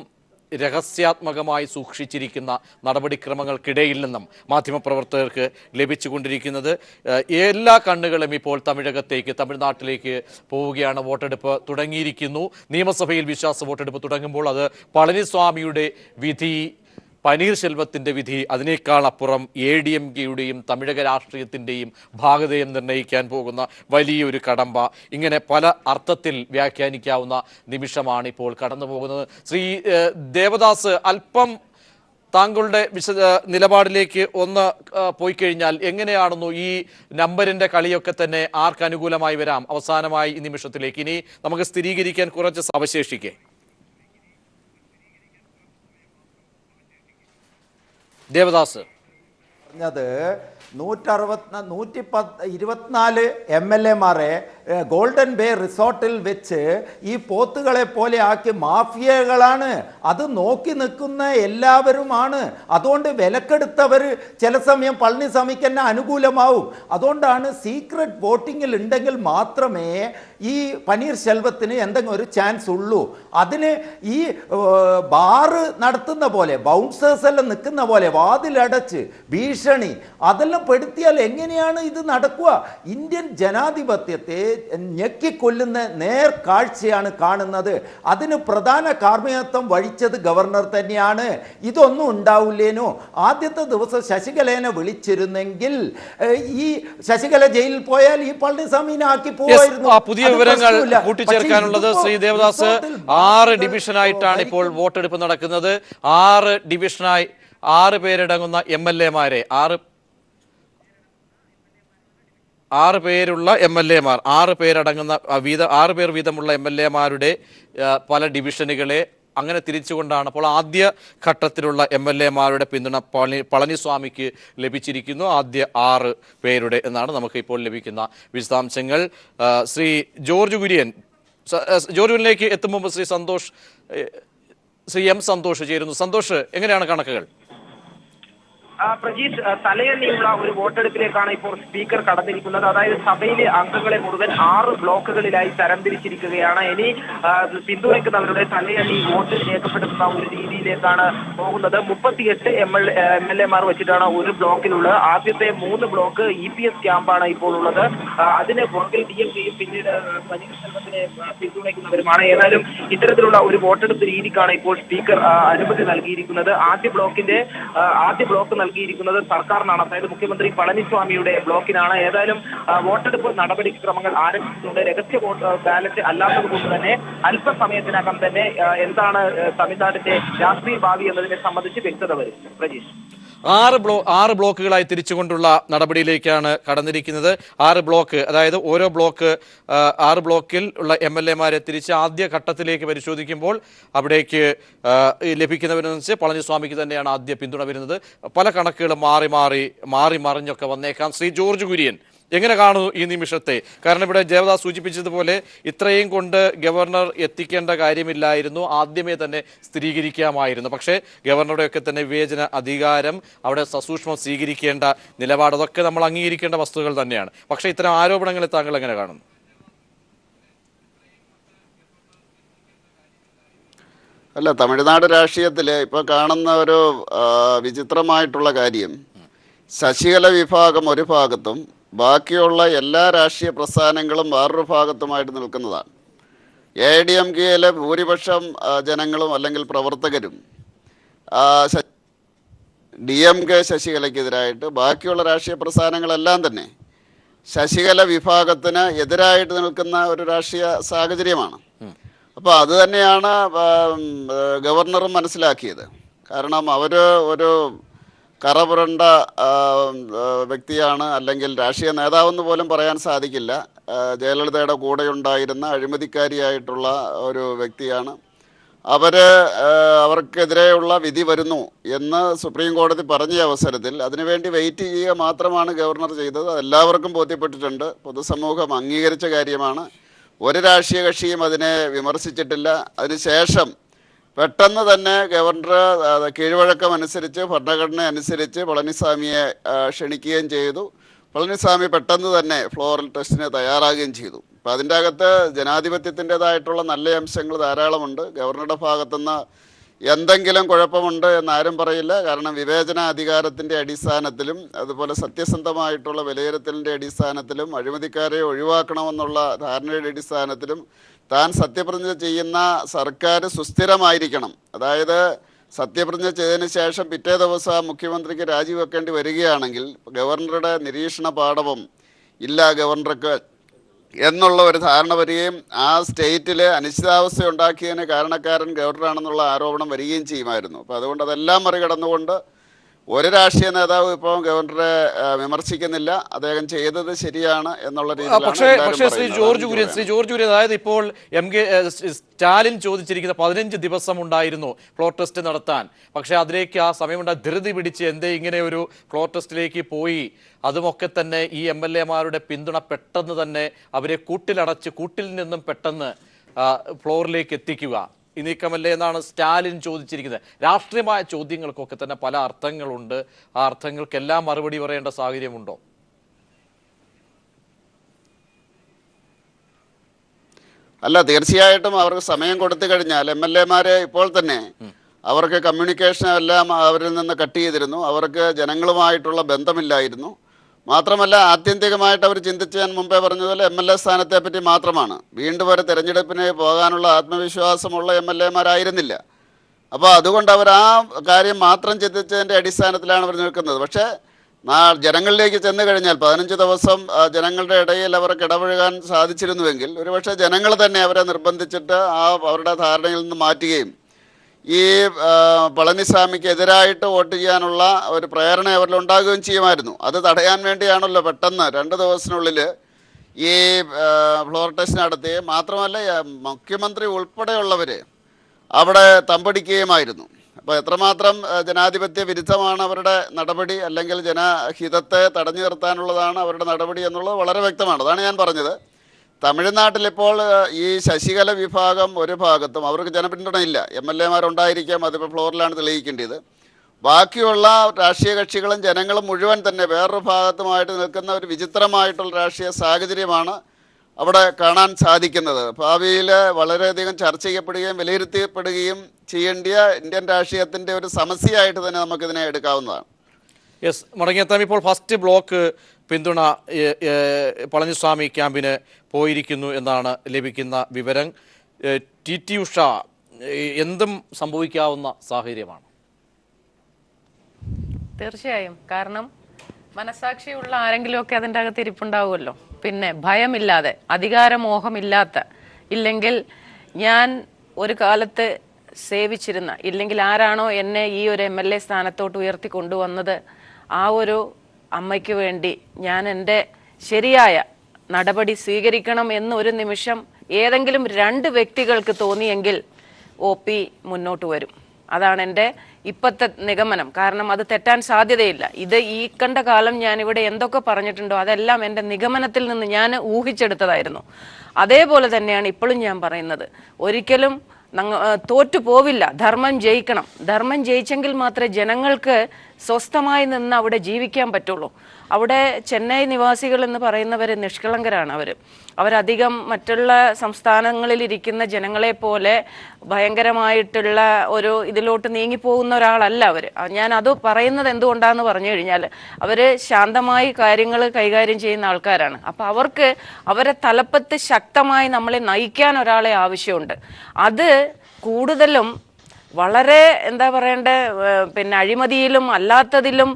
രഹസ്യാത്മകമായി സൂക്ഷിച്ചിരിക്കുന്ന നടപടിക്രമങ്ങൾക്കിടയിൽ നിന്നും മാധ്യമപ്രവർത്തകർക്ക് ലഭിച്ചുകൊണ്ടിരിക്കുന്നത്. എല്ലാ കണ്ണുകളും ഇപ്പോൾ തമിഴ്നാട്ടിലേക്ക് പോവുകയാണ്. വോട്ടെടുപ്പ് തുടങ്ങിയിരിക്കുന്നു. നിയമസഭയിൽ വിശ്വാസ വോട്ടെടുപ്പ് തുടങ്ങുമ്പോൾ അത് പളനിസ്വാമിയുടെ വിധി, പനീർസെൽവത്തിൻ്റെ വിധി, അതിനേക്കാൾ അപ്പുറം ADMK-യുടെയും തമിഴക രാഷ്ട്രീയത്തിൻ്റെയും ഭാഗതയും നിർണ്ണയിക്കാൻ പോകുന്ന വലിയൊരു കടമ്പ. ഇങ്ങനെ പല അർത്ഥത്തിൽ വ്യാഖ്യാനിക്കാവുന്ന നിമിഷമാണ് ഇപ്പോൾ കടന്നു പോകുന്നത്. ശ്രീ ദേവദാസ്, അല്പം താങ്കളുടെ നിലപാടിലേക്ക് ഒന്ന് പോയി കഴിഞ്ഞാൽ എങ്ങനെയാണെന്നു ഈ നമ്പറിൻ്റെ കളിയൊക്കെ തന്നെ ആർക്ക് അനുകൂലമായി വരാം അവസാനമായി ഈ നിമിഷത്തിലേക്ക്? ഇനി നമുക്ക് സ്ഥിരീകരിക്കാൻ കുറച്ച് അവശേഷിക്കേ. ദേവദാസ് പറഞ്ഞത് 124 MLA-മാരെ ഗോൾഡൻ ബേ റിസോർട്ടിൽ വെച്ച് ഈ പോത്തുകളെ പോലെ ആക്കി മാഫിയകളാണ്. അത് നോക്കി നിൽക്കുന്ന എല്ലാവരുമാണ്. അതുകൊണ്ട് വിലക്കെടുത്തവർ ചില സമയം പളനിസ്വാമിക്ക് തന്നെ അനുകൂലമാവും. അതുകൊണ്ടാണ് സീക്രട്ട് വോട്ടിങ്ങിൽ ഉണ്ടെങ്കിൽ മാത്രമേ ഈ പനീർസെൽവത്തിന് എന്തെങ്കിലും ഒരു ചാൻസ് ഉള്ളൂ. അതിന് ഈ ബാറ് നടത്തുന്ന പോലെ, ബൗൺസേഴ്സ് എല്ലാം നിൽക്കുന്ന പോലെ വാതിലടച്ച് ഭീഷണി അതെല്ലാം പെടുത്തിയാൽ എങ്ങനെയാണ് ഇത് നടക്കുക? ഇന്ത്യൻ ജനാധിപത്യത്തെ ഞെക്കിക്കൊല്ലുന്ന നേർക്കാഴ്ചയാണ് കാണുന്നത്. അതിന് പ്രധാന കാർമ്മികത്വം വഹിച്ചത് ഗവർണർ തന്നെയാണ്. ഇതൊന്നും ഉണ്ടാവില്ലേനോ? ആദ്യത്തെ ദിവസം ശശികലേനെ വിളിച്ചിരുന്നെങ്കിൽ ഈ ശശികല ജയിലിൽ പോയാൽ ഈ പളനിസ്വാമിനെ ആക്കി പോവായിരുന്നു. പുതിയ വിവരങ്ങൾ കൂട്ടിച്ചേർക്കാനുള്ളത് ശ്രീ ദേവദാസ്, 6 ഡിവിഷനായിട്ടാണ് ഇപ്പോൾ വോട്ടെടുപ്പ് നടക്കുന്നത്. 6 ഡിവിഷനായി 6 പേരടങ്ങുന്ന MLA-മാരെ 6 പേരുള്ള MLA-മാർ 6 പേരടങ്ങുന്ന 6 പേർ വീതമുള്ള MLA-മാരുടെ പല ഡിവിഷനുകളെ അങ്ങനെ തിരിച്ചുകൊണ്ടാണ് അപ്പോൾ ആദ്യ ഘട്ടത്തിലുള്ള MLA-മാരുടെ പിന്തുണ പളനിസ്വാമിക്ക് ലഭിച്ചിരിക്കുന്നു. ആദ്യ 6 പേരുടെ എന്നാണ് നമുക്ക് ഇപ്പോൾ ലഭിക്കുന്ന വിശദാംശങ്ങൾ. ശ്രീ ജോർജ് കുര്യനിലേക്ക് എത്തും മുമ്പ് ശ്രീ M സന്തോഷ് ചേരുന്നു. സന്തോഷ്, എങ്ങനെയാണ് കണക്കുകൾ? പ്രജീഷ്, തലയെണ്ണിയുള്ള ഒരു വോട്ടെടുപ്പിലേക്കാണ് ഇപ്പോൾ സ്പീക്കർ കടന്നിരിക്കുന്നത്. അതായത് സഭയിലെ അംഗങ്ങളെ മുഴുവൻ 6 ബ്ലോക്കുകളിലായി തരംതിരിച്ചിരിക്കുകയാണ്. ഇനി പിന്തുണയ്ക്കുന്നവരുടെ തലയെണ്ണി വോട്ട് രേഖപ്പെടുത്തുന്ന ഒരു രീതിയിലേക്കാണ് പോകുന്നത്. 38 MLA-മാർ വെച്ചിട്ടാണ് ഒരു ബ്ലോക്കിലുള്ളത്. ആദ്യത്തെ 3 ബ്ലോക്ക് EPS ക്യാമ്പാണ് ഇപ്പോൾ ഉള്ളത്. അതിന് പുറകിൽ DMK-യും പിന്നീട് പനീർശെൽവത്തിനെ പിന്തുണയ്ക്കുന്നവരുമാണ്. ഏതായാലും ഇത്തരത്തിലുള്ള ഒരു വോട്ടെടുപ്പ് രീതിക്കാണ് ഇപ്പോൾ സ്പീക്കർ അനുമതി നൽകിയിരിക്കുന്നത്. ആദ്യ ബ്ലോക്ക് നൽകിയിരിക്കുന്നത് സർക്കാരിനാണ്, അതായത് മുഖ്യമന്ത്രി പളനിസ്വാമിയുടെ ബ്ലോക്കിനാണ്. ഏതായാലും വോട്ടെടുപ്പ് നടപടിക്രമങ്ങൾ ആരംഭിച്ചിട്ടുണ്ട്. രഹസ്യ ബാലറ്റ് അല്ലാത്തത് കൊണ്ട് തന്നെ അല്പസമയത്തിനകം തന്നെ എന്താണ് തമിഴ്നാടിന്റെ രാഷ്ട്രീയ ഭാവി എന്നതിനെ സംബന്ധിച്ച് വ്യക്തത വരും. പ്രജീഷ്, 6 ബ്ലോക്കുകളായി തിരിച്ചുകൊണ്ടുള്ള നടപടിയിലേക്കാണ് കടന്നിരിക്കുന്നത്. 6 ബ്ലോക്ക്, അതായത് ഓരോ ബ്ലോക്ക് 6 ബ്ലോക്കിൽ ഉള്ള MLA-മാരെ തിരിച്ച് ആദ്യ ഘട്ടത്തിലേക്ക് പരിശോധിക്കുമ്പോൾ അവിടേക്ക് ലഭിക്കുന്നവരനുസരിച്ച് പളനിസ്വാമിക്ക് തന്നെയാണ് ആദ്യ പിന്തുണ വരുന്നത്. പല കണക്കുകളും മാറി മറിഞ്ഞൊക്കെ വന്നേക്കാം. ശ്രീ ജോർജ് കുര്യൻ, എങ്ങനെ കാണുന്നു ഈ നിമിഷത്തെ? കാരണം ഇവിടെ ദേവദാസ് സൂചിപ്പിച്ചതുപോലെ ഇത്രയും കൊണ്ട് ഗവർണർ എത്തിക്കേണ്ട കാര്യമില്ലായിരുന്നു, ആദ്യമേ തന്നെ സ്ഥിരീകരിക്കാമായിരുന്നു. പക്ഷേ ഗവർണറുടെയൊക്കെ തന്നെ വിവേചന അധികാരം, അവിടെ സസൂക്ഷ്മം സ്വീകരിക്കേണ്ട നിലപാട്, അതൊക്കെ നമ്മൾ അംഗീകരിക്കേണ്ട വസ്തുതകൾ തന്നെയാണ്. പക്ഷേ ഇത്തരം ആരോപണങ്ങളെ താങ്കൾ എങ്ങനെ കാണുന്നു? അല്ല, തമിഴ്നാട് രാഷ്ട്രീയത്തിൽ ഇപ്പോൾ കാണുന്ന ഒരു വിചിത്രമായിട്ടുള്ള കാര്യം, ശശികല വിഭാഗം ഒരു ഭാഗത്തും ബാക്കിയുള്ള എല്ലാ രാഷ്ട്രീയ പ്രസ്ഥാനങ്ങളും വേറൊരു ഭാഗത്തുമായിട്ട് നിൽക്കുന്നതാണ്. AIDMK-യിലെ ഭൂരിപക്ഷം ജനങ്ങളും അല്ലെങ്കിൽ പ്രവർത്തകരും DMK ശശികലയ്ക്കെതിരായിട്ട്, ബാക്കിയുള്ള രാഷ്ട്രീയ പ്രസ്ഥാനങ്ങളെല്ലാം തന്നെ ശശികല വിഭാഗത്തിന് എതിരായിട്ട് നിൽക്കുന്ന ഒരു രാഷ്ട്രീയ സാഹചര്യമാണ്. അപ്പോൾ അത് തന്നെയാണ് ഗവർണറും മനസ്സിലാക്കിയത്. കാരണം അവർ ഒരു കറപുരണ്ട വ്യക്തിയാണ്, അല്ലെങ്കിൽ രാഷ്ട്രീയ നേതാവെന്ന് പോലും പറയാൻ സാധിക്കില്ല. ജയലളിതയുടെ കൂടെയുണ്ടായിരുന്ന അഴിമതിക്കാരിയായിട്ടുള്ള ഒരു വ്യക്തിയാണ്. അവർക്കെതിരെയുള്ള വിധി വരുന്നു എന്ന് സുപ്രീം കോടതി പറഞ്ഞ അവസരത്തിൽ അതിനുവേണ്ടി വെയിറ്റ് ചെയ്യുക മാത്രമാണ് ഗവർണർ ചെയ്തത്. അതെല്ലാവർക്കും ബോധ്യപ്പെട്ടിട്ടുണ്ട്, പൊതുസമൂഹം അംഗീകരിച്ച കാര്യമാണ്. ഒരു രാഷ്ട്രീയ കക്ഷിയും അതിനെ വിമർശിച്ചിട്ടില്ല. അതിനുശേഷം പെട്ടെന്ന് തന്നെ ഗവർണർ കീഴ്വഴക്കം അനുസരിച്ച്, ഭരണഘടന അനുസരിച്ച് പളനിസ്വാമിയെ ക്ഷണിക്കുകയും ചെയ്തു. പളനിസ്വാമി പെട്ടെന്ന് തന്നെ ഫ്ലോറൽ ടെസ്റ്റിന് തയ്യാറാകുകയും ചെയ്തു. അപ്പോൾ അതിൻ്റെ അകത്ത് ജനാധിപത്യത്തിൻ്റെതായിട്ടുള്ള നല്ല അംശങ്ങൾ ധാരാളമുണ്ട്. ഗവർണറുടെ ഭാഗത്തുനിന്ന് എന്തെങ്കിലും കുഴപ്പമുണ്ട് എന്നാരും പറയില്ല. കാരണം വിവേചന അധികാരത്തിൻ്റെ അടിസ്ഥാനത്തിലും അതുപോലെ സത്യസന്ധമായിട്ടുള്ള വിലയിരുത്തലിൻ്റെ അടിസ്ഥാനത്തിലും അഴിമതിക്കാരെ ഒഴിവാക്കണമെന്നുള്ള ധാരണയുടെ അടിസ്ഥാനത്തിലും താൻ സത്യപ്രതിജ്ഞ ചെയ്യുന്ന സർക്കാർ സുസ്ഥിരമായിരിക്കണം. അതായത് സത്യപ്രതിജ്ഞ ചെയ്തതിന് ശേഷം പിറ്റേ ദിവസം മുഖ്യമന്ത്രിക്ക് രാജിവെക്കേണ്ടി വരികയാണെങ്കിൽ ഗവർണറുടെ നിരീക്ഷണ പാടവം ഇല്ല ഗവർണർക്ക് എന്നുള്ള ഒരു ധാരണ വരികയും ആ സ്റ്റേറ്റിൽ അനിശ്ചിതാവസ്ഥ ഉണ്ടാക്കിയതിന് കാരണക്കാരൻ ഗവർണറാണെന്നുള്ള ആരോപണം വരികയും ചെയ്യുമായിരുന്നു. അപ്പോൾ അതുകൊണ്ട് അതെല്ലാം മറികടന്നുകൊണ്ട് ഒരു രാഷ്ട്രീയ നേതാവ് ഇപ്പോൾ ഗവർണറെ വിമർശിക്കുന്നില്ല. അദ്ദേഹം ചെയ്തത് ശരിയാണ് എന്നുള്ള രീതിയിലാണ്. പക്ഷേ ശ്രീ ജോർജ് കുര്യൻ, അതായത് ഇപ്പോൾ സ്റ്റാലിൻ ചോദിച്ചിരിക്കുന്ന 15 ദിവസം ഉണ്ടായിരുന്നു ഫ്ലോർ ടെസ്റ്റ് നടത്താൻ. പക്ഷേ അതിലേക്ക് ആ സമയമുണ്ട ധൃതി പിടിച്ച് എന്തേ ഇങ്ങനെ ഒരു ഫ്ലോർ ടെസ്റ്റിലേക്ക് പോയി? അതുമൊക്കെ തന്നെ ഈ MLA-മാരുടെ പിന്തുണ പെട്ടെന്ന് തന്നെ അവരെ കൂട്ടിലടച്ച് കൂട്ടിൽ നിന്നും പെട്ടെന്ന് ഫ്ലോറിലേക്ക് എത്തിക്കുക ഈ നീക്കമല്ലേ എന്നാണ് സ്റ്റാലിൻ ചോദിച്ചിരിക്കുന്നത്. രാഷ്ട്രീയമായ ചോദ്യങ്ങൾക്കൊക്കെ തന്നെ പല അർത്ഥങ്ങളുണ്ട്. ആ അർത്ഥങ്ങൾക്കെല്ലാം മറുപടി പറയേണ്ട സാഹചര്യമുണ്ടോ? അല്ല, തീർച്ചയായിട്ടും അവർക്ക് സമയം കൊടുത്തു കഴിഞ്ഞാൽ MLA-മാരെ ഇപ്പോൾ തന്നെ അവർക്ക് കമ്മ്യൂണിക്കേഷൻ എല്ലാം അവരിൽ നിന്ന് കട്ട് ചെയ്തിരുന്നു. അവർക്ക് ജനങ്ങളുമായിട്ടുള്ള ബന്ധമില്ലായിരുന്നു. മാത്രമല്ല, ആത്യന്തികമായിട്ട് അവർ ചിന്തിച്ചാൻ മുമ്പേ പറഞ്ഞതുപോലെ MLA സ്ഥാനത്തെ പറ്റി മാത്രമാണ്. വീണ്ടും ഒരു തെരഞ്ഞെടുപ്പിന് പോകാനുള്ള ആത്മവിശ്വാസമുള്ള MLA-മാരായിരുന്നില്ല. അപ്പോൾ അതുകൊണ്ട് അവർ ആ കാര്യം മാത്രം ചിന്തിച്ചതിൻ്റെ അടിസ്ഥാനത്തിലാണ് അവർ നിൽക്കുന്നത്. പക്ഷേ ജനങ്ങളിലേക്ക് ചെന്ന് കഴിഞ്ഞാൽ 15 ദിവസം ജനങ്ങളുടെ ഇടയിൽ അവർക്ക് ഇടപഴകാൻ സാധിച്ചിരുന്നുവെങ്കിൽ ഒരുപക്ഷെ ജനങ്ങൾ തന്നെ അവരെ നിർബന്ധിച്ചിട്ട് അവരുടെ ധാരണയിൽ നിന്ന് മാറ്റുകയും ഈ പളനിസ്വാമിക്ക് എതിരായിട്ട് വോട്ട് ചെയ്യാനുള്ള ഒരു പ്രേരണ അവരിൽ ഉണ്ടാകുകയും ചെയ്യുമായിരുന്നു. അത് തടയാൻ വേണ്ടിയാണല്ലോ പെട്ടെന്ന് 2 ദിവസത്തിനുള്ളിൽ ഈ ഫ്ലോർ ടെസ്റ്റ് നടത്തി. മാത്രമല്ല മുഖ്യമന്ത്രി ഉൾപ്പെടെയുള്ളവർ അവിടെ തമ്പടിക്കുകയുമായിരുന്നു. അപ്പോൾ എത്രമാത്രം ജനാധിപത്യ വിരുദ്ധമാണ് അവരുടെ നടപടി, അല്ലെങ്കിൽ ജനഹിതത്തെ തടഞ്ഞു നിർത്താനുള്ളതാണ് അവരുടെ നടപടി എന്നുള്ളത് വളരെ വ്യക്തമാണ്. അതാണ് ഞാൻ പറഞ്ഞത്. തമിഴ്നാട്ടിലിപ്പോൾ ഈ ശശികല വിഭാഗം ഒരു ഭാഗത്തും അവർക്ക് ജനപിന്തുണയില്ല. MLA-മാരുണ്ടായിരിക്കാം, അതിപ്പോൾ ഫ്ലോറിലാണ് തെളിയിക്കേണ്ടത്. ബാക്കിയുള്ള രാഷ്ട്രീയ കക്ഷികളും ജനങ്ങളും മുഴുവൻ തന്നെ വേറൊരു ഭാഗത്തുമായിട്ട് നിൽക്കുന്ന ഒരു വിചിത്രമായിട്ടുള്ള രാഷ്ട്രീയ സാഹചര്യമാണ് അവിടെ കാണാൻ സാധിക്കുന്നത്. ഭാവിയിൽ വളരെയധികം ചർച്ച ചെയ്യപ്പെടുകയും വിലയിരുത്തപ്പെടുകയും ചെയ്യേണ്ടിയ ഇന്ത്യൻ രാഷ്ട്രീയത്തിൻ്റെ ഒരു സമസ്യയായിട്ട് തന്നെ നമുക്കിതിനെ എടുക്കാവുന്നതാണ്. യെസ്, മടങ്ങിയെത്താം. ഇപ്പോൾ ഫസ്റ്റ് ബ്ലോക്ക് പിന്തുണ പളനിസ്വാമി ക്യാമ്പിന് പോയിരിക്കുന്നു എന്നാണ് ലഭിക്കുന്ന വിവരം. TT ഉഷ, എന്തും സംഭവിക്കാവുന്ന സാഹചര്യമാണ്. തീർച്ചയായും. കാരണം മനസാക്ഷിയുള്ള ആരെങ്കിലുമൊക്കെ അതിൻ്റെ അകത്ത് ഇരിപ്പുണ്ടാവുമല്ലോ. പിന്നെ ഭയമില്ലാതെ, അധികാരമോഹമില്ലാത്ത, ഇല്ലെങ്കിൽ ഞാൻ ഒരു കാലത്ത് സേവിച്ചിരുന്ന, ഇല്ലെങ്കിൽ ആരാണോ എന്നെ ഈ ഒരു MLA സ്ഥാനത്തോട്ട് ഉയർത്തി കൊണ്ടുവന്നത്, ആ ഒരു അമ്മയ്ക്ക് വേണ്ടി ഞാൻ എൻ്റെ ശരിയായ നടപടി സ്വീകരിക്കണം എന്നൊരു നിമിഷം ഏതെങ്കിലും 2 വ്യക്തികൾക്ക് തോന്നിയെങ്കിൽ OP മുന്നോട്ട് വരും. അതാണ് എൻ്റെ ഇപ്പോഴത്തെ നിഗമനം. കാരണം അത് തെറ്റാൻ സാധ്യതയില്ല. ഇത് ഈ കണ്ട കാലം ഞാനിവിടെ എന്തൊക്കെ പറഞ്ഞിട്ടുണ്ടോ അതെല്ലാം എൻ്റെ നിഗമനത്തിൽ നിന്ന് ഞാൻ ഊഹിച്ചെടുത്തതായിരുന്നു. അതേപോലെ തന്നെയാണ് ഇപ്പോഴും ഞാൻ പറയുന്നത്. ഒരിക്കലും തോറ്റു പോവില്ല. ധർമ്മം ജയിക്കണം. ധർമ്മം ജയിച്ചെങ്കിൽ മാത്രമേ ജനങ്ങൾക്ക് സ്വസ്ഥമായി നിന്ന് അവിടെ ജീവിക്കാൻ പറ്റുള്ളൂ. അവിടെ ചെന്നൈ നിവാസികൾ എന്ന് പറയുന്നവർ നിഷ്കളങ്കരാണ്. അവരധികം മറ്റുള്ള സംസ്ഥാനങ്ങളിലിരിക്കുന്ന ജനങ്ങളെ പോലെ ഭയങ്കരമായിട്ടുള്ള ഒരു ഇതിലോട്ട് നീങ്ങിപ്പോകുന്ന ഒരാളല്ല അവർ. ഞാൻ അത് പറയുന്നത് എന്തുകൊണ്ടാന്ന് പറഞ്ഞു കഴിഞ്ഞാൽ അവർ ശാന്തമായി കാര്യങ്ങൾ കൈകാര്യം ചെയ്യുന്ന ആൾക്കാരാണ്. അപ്പോൾ അവർക്ക് അവരെ തലപ്പത്ത് ശക്തമായി നമ്മളെ നയിക്കാൻ ഒരാളെ ആവശ്യമുണ്ട്. അത് കൂടുതലും വളരെ എന്താ പറയണ്ടേ, പിന്നെ അഴിമതിയിലും അല്ലാത്തതിലും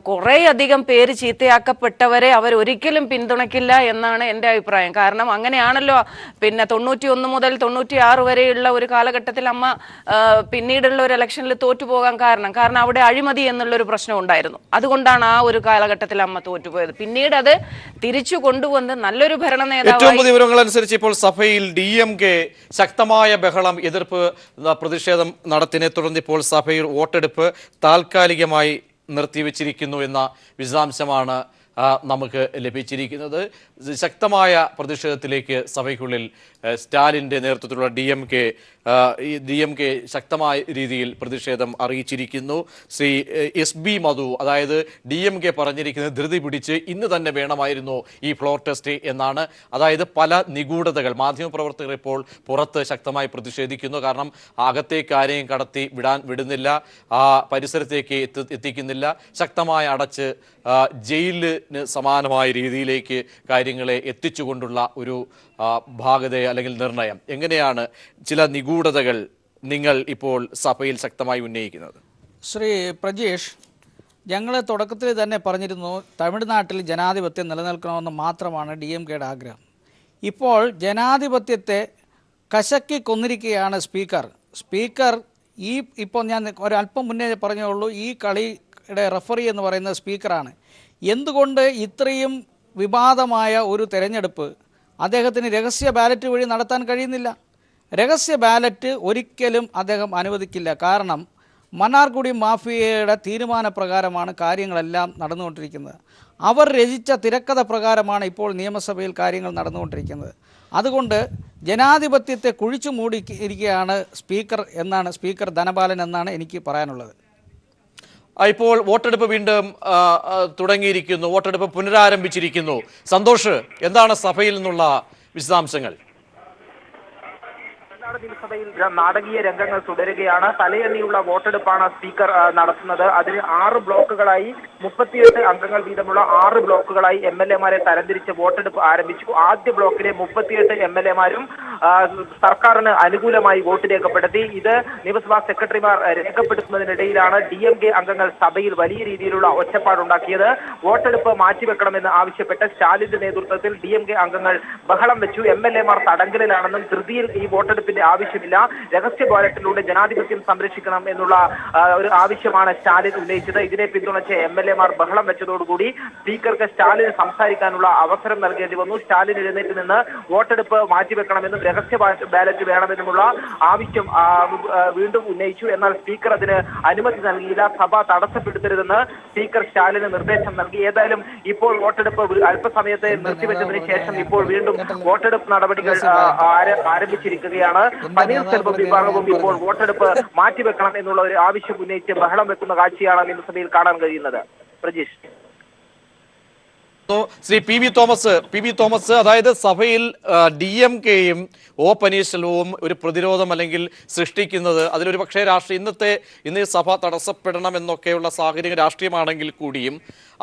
കുറേയധികം പേര് ചീത്തയാക്കപ്പെട്ടവരെ അവരൊരിക്കലും പിന്തുണയ്ക്കില്ല എന്നാണ് എൻ്റെ അഭിപ്രായം. കാരണം അങ്ങനെയാണല്ലോ പിന്നെ 91 മുതൽ 96 വരെയുള്ള ഒരു കാലഘട്ടത്തിൽ അമ്മ പിന്നീടുള്ള ഒരു ഇലക്ഷനിൽ തോറ്റുപോകാൻ കാരണം അവിടെ അഴിമതി എന്നുള്ളൊരു പ്രശ്നം ഉണ്ടായിരുന്നു. അതുകൊണ്ടാണ് ആ ഒരു കാലഘട്ടത്തിൽ അമ്മ തോറ്റുപോയത്. പിന്നീട് അത് തിരിച്ചു കൊണ്ടുവന്ന് നല്ലൊരു ഭരണ നേതാവ്. ഏറ്റവും പുതിയ വിവരങ്ങൾ അനുസരിച്ച് ഇപ്പോൾ സഭയിൽ DMK ശക്തമായ ബഹളം, എതിർപ്പ്, പ്രതിഷേധം നടത്തിനെ തുടർന്ന് ഇപ്പോൾ സഭയിൽ വോട്ടെടുപ്പ് താൽക്കാലികമായി നിർത്തിവെച്ചിരിക്കുന്നു എന്ന വിശദാംശമാണ് നമുക്ക് ലഭിച്ചിരിക്കുന്നത്. ശക്തമായ പ്രതിഷേധത്തിലേക്ക് സഭയ്ക്കുള്ളിൽ സ്റ്റാലിൻ്റെ നേതൃത്വത്തിലുള്ള DMK ശക്തമായ രീതിയിൽ പ്രതിഷേധം അറിയിച്ചിരിക്കുന്നു. ശ്രീ SB മധു, അതായത് DMK പറഞ്ഞിരിക്കുന്നത് ധൃതി പിടിച്ച് ഇന്ന് തന്നെ വേണമായിരുന്നു ഈ ഫ്ലോർ ടെസ്റ്റ് എന്നാണ്. അതായത് പല നിഗൂഢതകൾ മാധ്യമപ്രവർത്തകർ ഇപ്പോൾ പുറത്ത് ശക്തമായി പ്രതിഷേധിക്കുന്നു. കാരണം അകത്തേക്ക് ആരെയും കടത്തി വിടുന്നില്ല, ആ പരിസരത്തേക്ക് എത്തിക്കുന്നില്ല, ശക്തമായി അടച്ച് ജയിലിന് സമാനമായ രീതിയിലേക്ക് കാര്യങ്ങളെ എത്തിച്ചുകൊണ്ടുള്ള ഒരു ഭാഗതയെ അല്ലെങ്കിൽ നിർണയം. എങ്ങനെയാണ് ചില നിഗൂഢതകൾ നിങ്ങൾ ഇപ്പോൾ സഭയിൽ ശക്തമായി ഉന്നയിക്കുന്നത്? ശ്രീ പ്രജേഷ്, ഞങ്ങൾ തുടക്കത്തിൽ തന്നെ പറഞ്ഞിരുന്നു തമിഴ്നാട്ടിൽ ജനാധിപത്യം നിലനിൽക്കണമെന്ന് മാത്രമാണ് DMKയുടെ ആഗ്രഹം. ഇപ്പോൾ ജനാധിപത്യത്തെ കശക്കി കൊന്നിരിക്കുകയാണ് സ്പീക്കർ. ഇപ്പോൾ ഞാൻ ഒരല്പം മുന്നേ പറഞ്ഞുള്ളൂ, ഈ കളിയുടെ റഫറി എന്ന് പറയുന്നത് സ്പീക്കറാണ്. എന്തുകൊണ്ട് ഇത്രയും വിവാദമായ ഒരു തെരഞ്ഞെടുപ്പ് അദ്ദേഹത്തിന് രഹസ്യ ബാലറ്റ് വഴി നടത്താൻ കഴിയുന്നില്ല? രഹസ്യ ബാലറ്റ് ഒരിക്കലും അദ്ദേഹം അനുവദിക്കില്ല. കാരണം മന്നാർഗുഡി മാഫിയയുടെ തീരുമാനപ്രകാരമാണ് കാര്യങ്ങളെല്ലാം നടന്നുകൊണ്ടിരിക്കുന്നത്. അവർ രചിച്ച തിരക്കഥ പ്രകാരമാണ് ഇപ്പോൾ നിയമസഭയിൽ കാര്യങ്ങൾ നടന്നുകൊണ്ടിരിക്കുന്നത്. അതുകൊണ്ട് ജനാധിപത്യത്തെ കുഴിച്ചു മൂടിയിരിക്കുകയാണ് സ്പീക്കർ ധനപാലൻ എന്നാണ് എനിക്ക് പറയാനുള്ളത്. ഇപ്പോൾ വോട്ടെടുപ്പ് വീണ്ടും തുടങ്ങിയിരിക്കുന്നു, വോട്ടെടുപ്പ് പുനരാരംഭിച്ചിരിക്കുന്നു. സന്തോഷ്, എന്താണ് സഭയിൽ നിന്നുള്ള വിശദാംശങ്ങൾ? നിയമസഭയിൽ നാടകീയ രംഗങ്ങൾ തുടരുകയാണ്. തലയെണ്ണിയുള്ള വോട്ടെടുപ്പാണ് സ്പീക്കർ നടത്തുന്നത്. അതിന് 6 ബ്ലോക്കുകളായി 38 അംഗങ്ങൾ വീതമുള്ള 6 ബ്ലോക്കുകളായി MLA-മാരെ തരംതിരിച്ച് വോട്ടെടുപ്പ് ആരംഭിച്ചു. ആദ്യ ബ്ലോക്കിലെ 38 MLA-മാരും സർക്കാരിന് അനുകൂലമായി വോട്ട് രേഖപ്പെടുത്തി. ഇത് നിയമസഭാ സെക്രട്ടറിമാർ രേഖപ്പെടുത്തുന്നതിനിടയിലാണ് DMK അംഗങ്ങൾ സഭയിൽ വലിയ രീതിയിലുള്ള ഒച്ചപ്പാടുണ്ടാക്കിയത്. വോട്ടെടുപ്പ് മാറ്റിവെക്കണമെന്ന് ആവശ്യപ്പെട്ട് സ്റ്റാലിന്റെ നേതൃത്വത്തിൽ DMK അംഗങ്ങൾ ബഹളം വെച്ചു. MLA-മാർ തടങ്കലിലാണെന്നും ധൃതിയിൽ ഈ വോട്ടെടുപ്പിന്റെ ആവശ്യമില്ല, രഹസ്യ ബാലറ്റിലൂടെ ജനാധിപത്യം സംരക്ഷിക്കണം എന്നുള്ള ഒരു ആവശ്യമാണ് സ്റ്റാലിൻ ഉന്നയിച്ചത്. ഇതിനെ പിന്തുണച്ച് MLA-മാർ ബഹളം വെച്ചതോടുകൂടി സ്പീക്കർക്ക് സ്റ്റാലിന് സംസാരിക്കാനുള്ള അവസരം നൽകേണ്ടി വന്നു. സ്റ്റാലിൻ എഴുന്നേറ്റ് നിന്ന് വോട്ടെടുപ്പ് മാറ്റിവെക്കണമെന്നും രഹസ്യ ബാലറ്റ് വേണമെന്നുമുള്ള ആവശ്യം വീണ്ടും ഉന്നയിച്ചു. എന്നാൽ സ്പീക്കർ അതിന് അനുമതി നൽകിയില്ല. സഭ തടസ്സപ്പെടുത്തരുതെന്ന് സ്പീക്കർ സ്റ്റാലിന് നിർദ്ദേശം നൽകി. ഏതായാലും ഇപ്പോൾ വോട്ടെടുപ്പ് അല്പസമയത്തെ നിർത്തിവെച്ചതിന് ശേഷം ഇപ്പോൾ വീണ്ടും വോട്ടെടുപ്പ് നടപടികൾ ആരംഭിച്ചിരിക്കുകയാണ്. പനീർസെൽവം വിഭാഗവും ഇപ്പോൾ വോട്ടെടുപ്പ് മാറ്റിവെക്കണം എന്നുള്ള ഒരു ആവശ്യം ഉന്നയിച്ച് ബഹളം വെക്കുന്ന കാഴ്ചയാണ് നിയമസഭയിൽ കാണാൻ കഴിയുന്നത്. പ്രജീഷ്. ശ്രീ പി വി തോമസ് അതായത് സഭയിൽ DMK-യും O പനീർശെൽവവും ഒരു പ്രതിരോധം അല്ലെങ്കിൽ സൃഷ്ടിക്കുന്നത് അതിലൊരു പക്ഷേ ഇന്ന് സഭ തടസ്സപ്പെടണം എന്നൊക്കെയുള്ള സാഹചര്യം രാഷ്ട്രീയമാണെങ്കിൽ കൂടിയും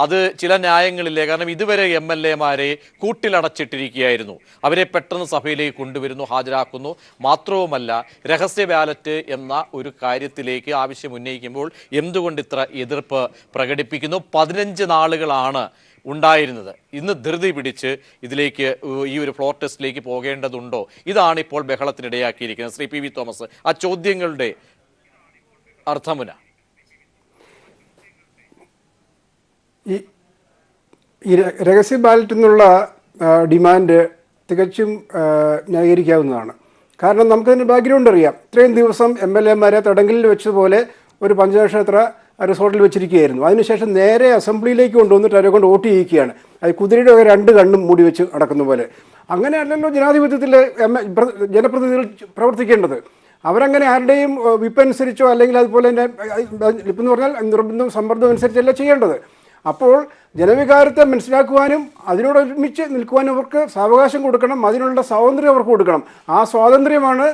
അത് ചില ന്യായങ്ങളില്ലേ. കാരണം ഇതുവരെ MLA-മാരെ കൂട്ടിലടച്ചിട്ടിരിക്കുകയായിരുന്നു. അവരെ പെട്ടെന്ന് സഭയിലേക്ക് കൊണ്ടുവരുന്നു, ഹാജരാക്കുന്നു. മാത്രവുമല്ല രഹസ്യ ബാലറ്റ് എന്ന ഒരു കാര്യത്തിലേക്ക് ആവശ്യം ഉന്നയിക്കുമ്പോൾ എന്തുകൊണ്ട് ഇത്ര എതിർപ്പ് പ്രകടിപ്പിക്കുന്നു? 15 നാളുകളാണ് ഉണ്ടായിരുന്നത്. ഇന്ന് ധൃതി പിടിച്ച് ഇതിലേക്ക് ഈ ഒരു ഫ്ലോർ ടെസ്റ്റിലേക്ക് പോകേണ്ടതുണ്ടോ? ഇതാണ് ഇപ്പോൾ ബഹളത്തിനിടയാക്കിയിരിക്കുന്നത്. ശ്രീ PV തോമസ്, ആ ചോദ്യങ്ങളുടെ അർത്ഥമുന ഈ രഹസ്യ ബാലറ്റ് എന്നുള്ള ഡിമാൻഡ് തികച്ചും ന്യായീകരിക്കാവുന്നതാണ്. കാരണം നമുക്കതിന് ബാക്ക്ഗ്രൗണ്ട് അറിയാം. ഇത്രയും ദിവസം MLA-മാരെ തടങ്കലിൽ വെച്ചതുപോലെ ഒരു പഞ്ചനക്ഷത്ര റിസോർട്ടിൽ വെച്ചിരിക്കുകയായിരുന്നു. അതിനുശേഷം നേരെ അസംബ്ലിയിലേക്ക് കൊണ്ടുവന്നിട്ട് അവരെ കൊണ്ട് വോട്ട് ചെയ്യിക്കുകയാണ്. അത് കുതിരയുടെ ഒക്കെ 2 കണ്ണും മൂടി വെച്ച് നടക്കുന്ന പോലെ. അങ്ങനെയല്ലല്ലോ ജനാധിപത്യത്തിൽ ജനപ്രതിനിധികൾ പ്രവർത്തിക്കേണ്ടത്. അവരങ്ങനെ ആരുടെയും വിപ്പനുസരിച്ചോ അല്ലെങ്കിൽ അതുപോലെ തന്നെ വിപ്പെന്ന് പറഞ്ഞാൽ നിർബന്ധം സമ്മർദ്ദം അനുസരിച്ചല്ല ചെയ്യേണ്ടത്. അപ്പോൾ ജനവികാരത്തെ മനസ്സിലാക്കുവാനും അതിനോടൊരുമിച്ച് നിൽക്കുവാനും അവർക്ക് സാവകാശം കൊടുക്കണം. അതിനുള്ള സ്വാതന്ത്ര്യം അവർക്ക് കൊടുക്കണം. ആ സ്വാതന്ത്ര്യമാണ്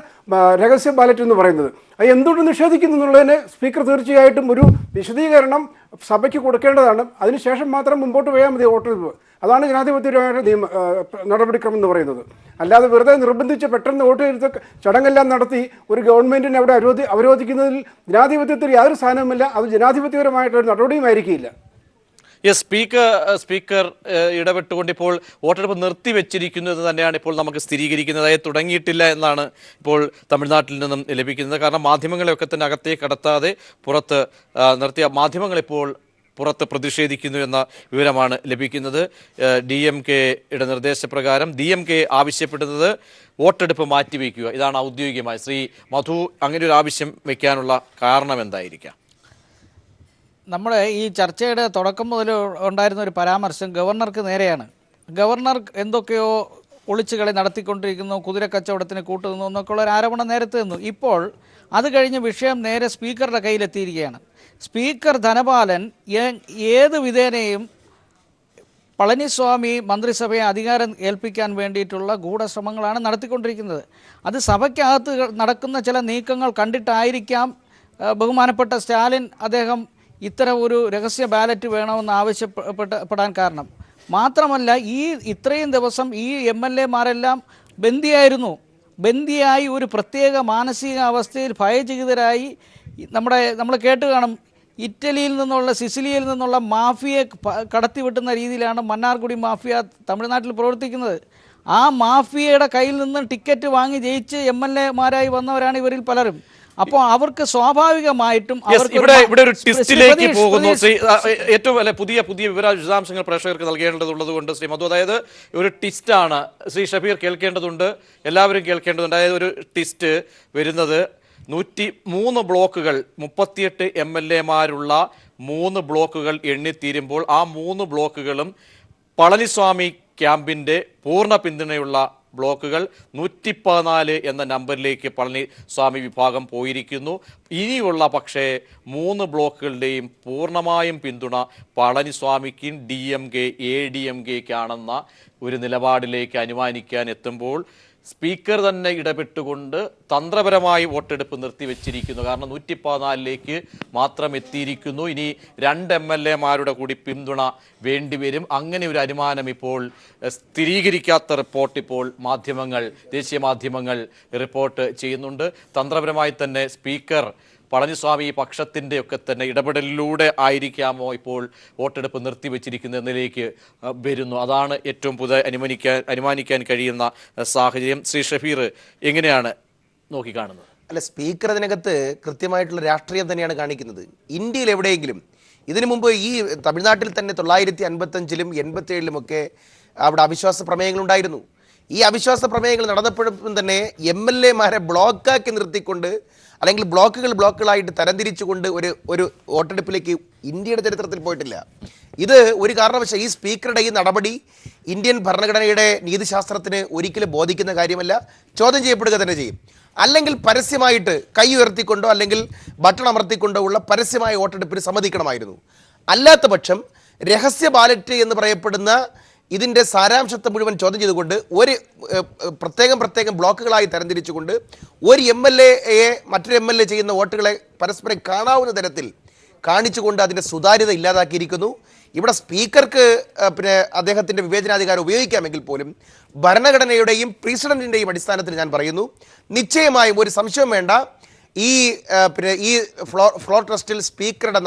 രഹസ്യ ബാലറ്റ് എന്ന് പറയുന്നത്. അത് എന്തുകൊണ്ട് നിഷേധിക്കുന്നു എന്നുള്ളതിന് സ്പീക്കർ തീർച്ചയായിട്ടും ഒരു വിശദീകരണം സഭയ്ക്ക് കൊടുക്കേണ്ടതാണ്. അതിനുശേഷം മാത്രം മുമ്പോട്ട് പോയാൽ മതി വോട്ടെടുപ്പ്. അതാണ് ജനാധിപത്യപരമായ നടപടിക്രമം എന്ന് പറയുന്നത്. അല്ലാതെ വെറുതെ നിർബന്ധിച്ച് പെട്ടെന്ന് വോട്ട് ചെയ്ത് ചടങ്ങെല്ലാം നടത്തി ഒരു ഗവൺമെൻറ്റിനെ അവിടെ അവരോധിക്കുന്നതിൽ ജനാധിപത്യത്തിൽ യാതൊരു സ്ഥാനവുമില്ല. അത് ജനാധിപത്യപരമായിട്ടൊരു നടപടിയുമായിരിക്കില്ല. യെസ്, സ്പീക്കർ ഇടപെട്ടുകൊണ്ട് ഇപ്പോൾ വോട്ടെടുപ്പ് നിർത്തിവെച്ചിരിക്കുന്നു എന്ന് തന്നെയാണ് ഇപ്പോൾ നമുക്ക് സ്ഥിരീകരിക്കുന്നത്. അതായത് തുടങ്ങിയിട്ടില്ല എന്നാണ് ഇപ്പോൾ തമിഴ്നാട്ടിൽ നിന്നും ലഭിക്കുന്നത്. കാരണം മാധ്യമങ്ങളെയൊക്കെ തന്നെ അകത്തേക്ക് കടത്താതെ പുറത്ത് നിർത്തിയ മാധ്യമങ്ങളിപ്പോൾ പുറത്ത് പ്രതിഷേധിക്കുന്നു എന്ന വിവരമാണ് ലഭിക്കുന്നത്. DMK-യുടെ നിർദ്ദേശപ്രകാരം DMK ആവശ്യപ്പെടുന്നത് വോട്ടെടുപ്പ് മാറ്റിവെക്കുക. ഇതാണ് ഔദ്യോഗികമായി. ശ്രീ മധു, അങ്ങനെ ഒരു ആവശ്യം വയ്ക്കാനുള്ള കാരണം എന്തായിരിക്കാം? നമ്മുടെ ഈ ചർച്ചയുടെ തുടക്കം മുതൽ ഉണ്ടായിരുന്ന ഒരു പരാമർശം ഗവർണർക്ക് നേരെയാണ്. ഗവർണർ എന്തൊക്കെയോ ഒളിച്ചുകളി നടത്തിക്കൊണ്ടിരിക്കുന്നു, കുതിരക്കച്ചവടത്തിന് കൂട്ടുനിന്നു എന്നൊക്കെയുള്ള ഒരു ആരോപണം നേരത്തെ നിന്നു. ഇപ്പോൾ അത് കഴിഞ്ഞ് വിഷയം നേരെ സ്പീക്കറുടെ കയ്യിലെത്തിയിരിക്കുകയാണ്. സ്പീക്കർ ധനപാലൻ ഏത് വിധേനയും പളനിസ്വാമി മന്ത്രിസഭയെ അധികാരം ഏൽപ്പിക്കാൻ വേണ്ടിയിട്ടുള്ള ഗൂഢശ്രമങ്ങളാണ് നടത്തിക്കൊണ്ടിരിക്കുന്നത്. അത് സഭയ്ക്കകത്ത് നടക്കുന്ന ചില നീക്കങ്ങൾ കണ്ടിട്ടായിരിക്കാം ബഹുമാനപ്പെട്ട സ്റ്റാലിൻ അദ്ദേഹം ഇത്തരം ഒരു രഹസ്യ ബാലറ്റ് വേണമെന്ന് ആവശ്യപ്പെടാൻ കാരണം. മാത്രമല്ല ഇത്രയും ദിവസം ഈ MLA-മാരെല്ലാം ബന്ദിയായി ഒരു പ്രത്യേക മാനസികാവസ്ഥയിൽ ഭയചകിതരായി നമ്മൾ കേട്ട് കാണും. ഇറ്റലിയിൽ നിന്നുള്ള സിസിലിയിൽ നിന്നുള്ള മാഫിയെ കടത്തിവിട്ടുന്ന രീതിയിലാണ് മന്നാർഗുഡി മാഫിയ തമിഴ്നാട്ടിൽ പ്രവർത്തിക്കുന്നത്. ആ മാഫിയയുടെ കയ്യിൽ നിന്ന് ടിക്കറ്റ് വാങ്ങി ജയിച്ച് MLA-മാരായി വന്നവരാണ് ഇവരിൽ പലരും. അപ്പോൾ അവർക്ക് സ്വാഭാവികമായിട്ടും ഇവിടെ ഒരു ടെസ്റ്റിലേക്ക് പോകുന്നു. ഏറ്റവും പുതിയ വിശദാംശങ്ങൾ പ്രേക്ഷകർക്ക് നൽകേണ്ടതുള്ളത് കൊണ്ട് ശ്രീ മധു, അതായത് ഒരു ടെസ്റ്റാണ് ശ്രീ ഷബീർ കേൾക്കേണ്ടതുണ്ട്, എല്ലാവരും കേൾക്കേണ്ടതുണ്ട്. അതായത് ഒരു ടെസ്റ്റ് വരുന്നത് 103 ബ്ലോക്കുകൾ 38 MLA-മാരുള്ള 3 ബ്ലോക്കുകൾ എണ്ണിത്തീരുമ്പോൾ ആ 3 ബ്ലോക്കുകളും പളനിസ്വാമി ക്യാമ്പിൻ്റെ പൂർണ്ണ പിന്തുണയുള്ള ബ്ലോക്കുകൾ 114 എന്ന നമ്പറിലേക്ക് പളനിസ്വാമി വിഭാഗം പോയിരിക്കുന്നു. ഇനിയുള്ള പക്ഷേ 3 ബ്ലോക്കുകളുടെയും പൂർണ്ണമായും പിന്തുണ പളനിസ്വാമിക്കും DMK ADMK-ക്കാണെന്ന ഒരു നിലപാടിലേക്ക് അനുമാനിക്കാൻ എത്തുമ്പോൾ സ്പീക്കർ തന്നെ ഇടപെട്ടുകൊണ്ട് തന്ത്രപരമായി വോട്ടെടുപ്പ് നിർത്തിവെച്ചിരിക്കുന്നു. കാരണം 114ലേക്ക് മാത്രം എത്തിയിരിക്കുന്നു. ഇനി 2 MLA-മാരുടെ കൂടി പിന്തുണ വേണ്ടിവരും. അങ്ങനെ ഒരു അനുമാനം ഇപ്പോൾ സ്ഥിരീകരിക്കാത്ത റിപ്പോർട്ട് ഇപ്പോൾ ദേശീയ മാധ്യമങ്ങൾ റിപ്പോർട്ട് ചെയ്യുന്നുണ്ട്. തന്ത്രപരമായി തന്നെ സ്പീക്കർ പളനിസ്വാമി പക്ഷത്തിൻ്റെ ഒക്കെ തന്നെ ഇടപെടലിലൂടെ ആയിരിക്കാമോ ഇപ്പോൾ വോട്ടെടുപ്പ് നിർത്തിവെച്ചിരിക്കുന്ന എന്നതിലേക്ക് വരുന്നു. അതാണ് ഏറ്റവും അനുമാനിക്കാൻ കഴിയുന്ന സാഹചര്യം. ശ്രീ ഷഫീർ എങ്ങനെയാണ് നോക്കിക്കാണുന്നത്? അല്ല, സ്പീക്കർ അതിനകത്ത് കൃത്യമായിട്ടുള്ള രാഷ്ട്രീയം തന്നെയാണ് കാണിക്കുന്നത്. ഇന്ത്യയിൽ എവിടെയെങ്കിലും ഇതിനു മുമ്പ് ഈ തമിഴ്നാട്ടിൽ തന്നെ 955-ലും 87-ലുമൊക്കെ അവിടെ അവിശ്വാസ പ്രമേയങ്ങളുണ്ടായിരുന്നു. ഈ അവിശ്വാസ പ്രമേയങ്ങൾ നടന്നപ്പോഴും തന്നെ MLA-മാരെ ബ്ലോക്കാക്കി നിർത്തിക്കൊണ്ട് അല്ലെങ്കിൽ ബ്ലോക്കുകളായിട്ട് തരംതിരിച്ചുകൊണ്ട് ഒരു വോട്ടെടുപ്പിലേക്ക് ഇന്ത്യയുടെ ചരിത്രത്തിൽ പോയിട്ടില്ല. ഇത് ഒരു കാരണവശാൽ ഈ സ്പീക്കറുടെ ഈ നടപടി ഇന്ത്യൻ ഭരണഘടനയുടെ നീതിശാസ്ത്രത്തിന് ഒരിക്കലും ബോധിക്കുന്ന കാര്യമല്ല, ചോദ്യം ചെയ്യപ്പെടുക തന്നെ ചെയ്യും. അല്ലെങ്കിൽ പരസ്യമായിട്ട് കൈ ഉയർത്തിക്കൊണ്ടോ അല്ലെങ്കിൽ ബട്ടൺ അമർത്തിക്കൊണ്ടോ ഉള്ള പരസ്യമായ വോട്ടെടുപ്പിന് സമ്മതിക്കണമായിരുന്നു. അല്ലാത്ത പക്ഷം രഹസ്യ ബാലറ്റ് എന്ന് പറയപ്പെടുന്ന ഇതിൻ്റെ സാരാംശത്തെ മുഴുവൻ ചോദ്യം ചെയ്തുകൊണ്ട് ഒരു പ്രത്യേകം ബ്ലോക്കുകളായി തരംതിരിച്ചുകൊണ്ട് ഒരു MLA-യെ മറ്റൊരു MLA ചെയ്യുന്ന വോട്ടുകളെ പരസ്പരം കാണാവുന്ന തരത്തിൽ കാണിച്ചുകൊണ്ട് അതിൻ്റെ സുതാര്യത ഇല്ലാതാക്കിയിരിക്കുന്നു. ഇവിടെ സ്പീക്കർക്ക് അദ്ദേഹത്തിൻ്റെ വിവേചനാധികാരം ഉപയോഗിക്കാമെങ്കിൽ പോലും ഭരണഘടനയുടെയും പ്രസിഡന്റിൻ്റെയും അടിസ്ഥാനത്തിൽ ഞാൻ പറയുന്നു, നിശ്ചയമായും ഒരു സംശയം വേണ്ട, ഈ ഫ്ലോർ ട്രസ്റ്റിൽ സ്പീക്കറുടെ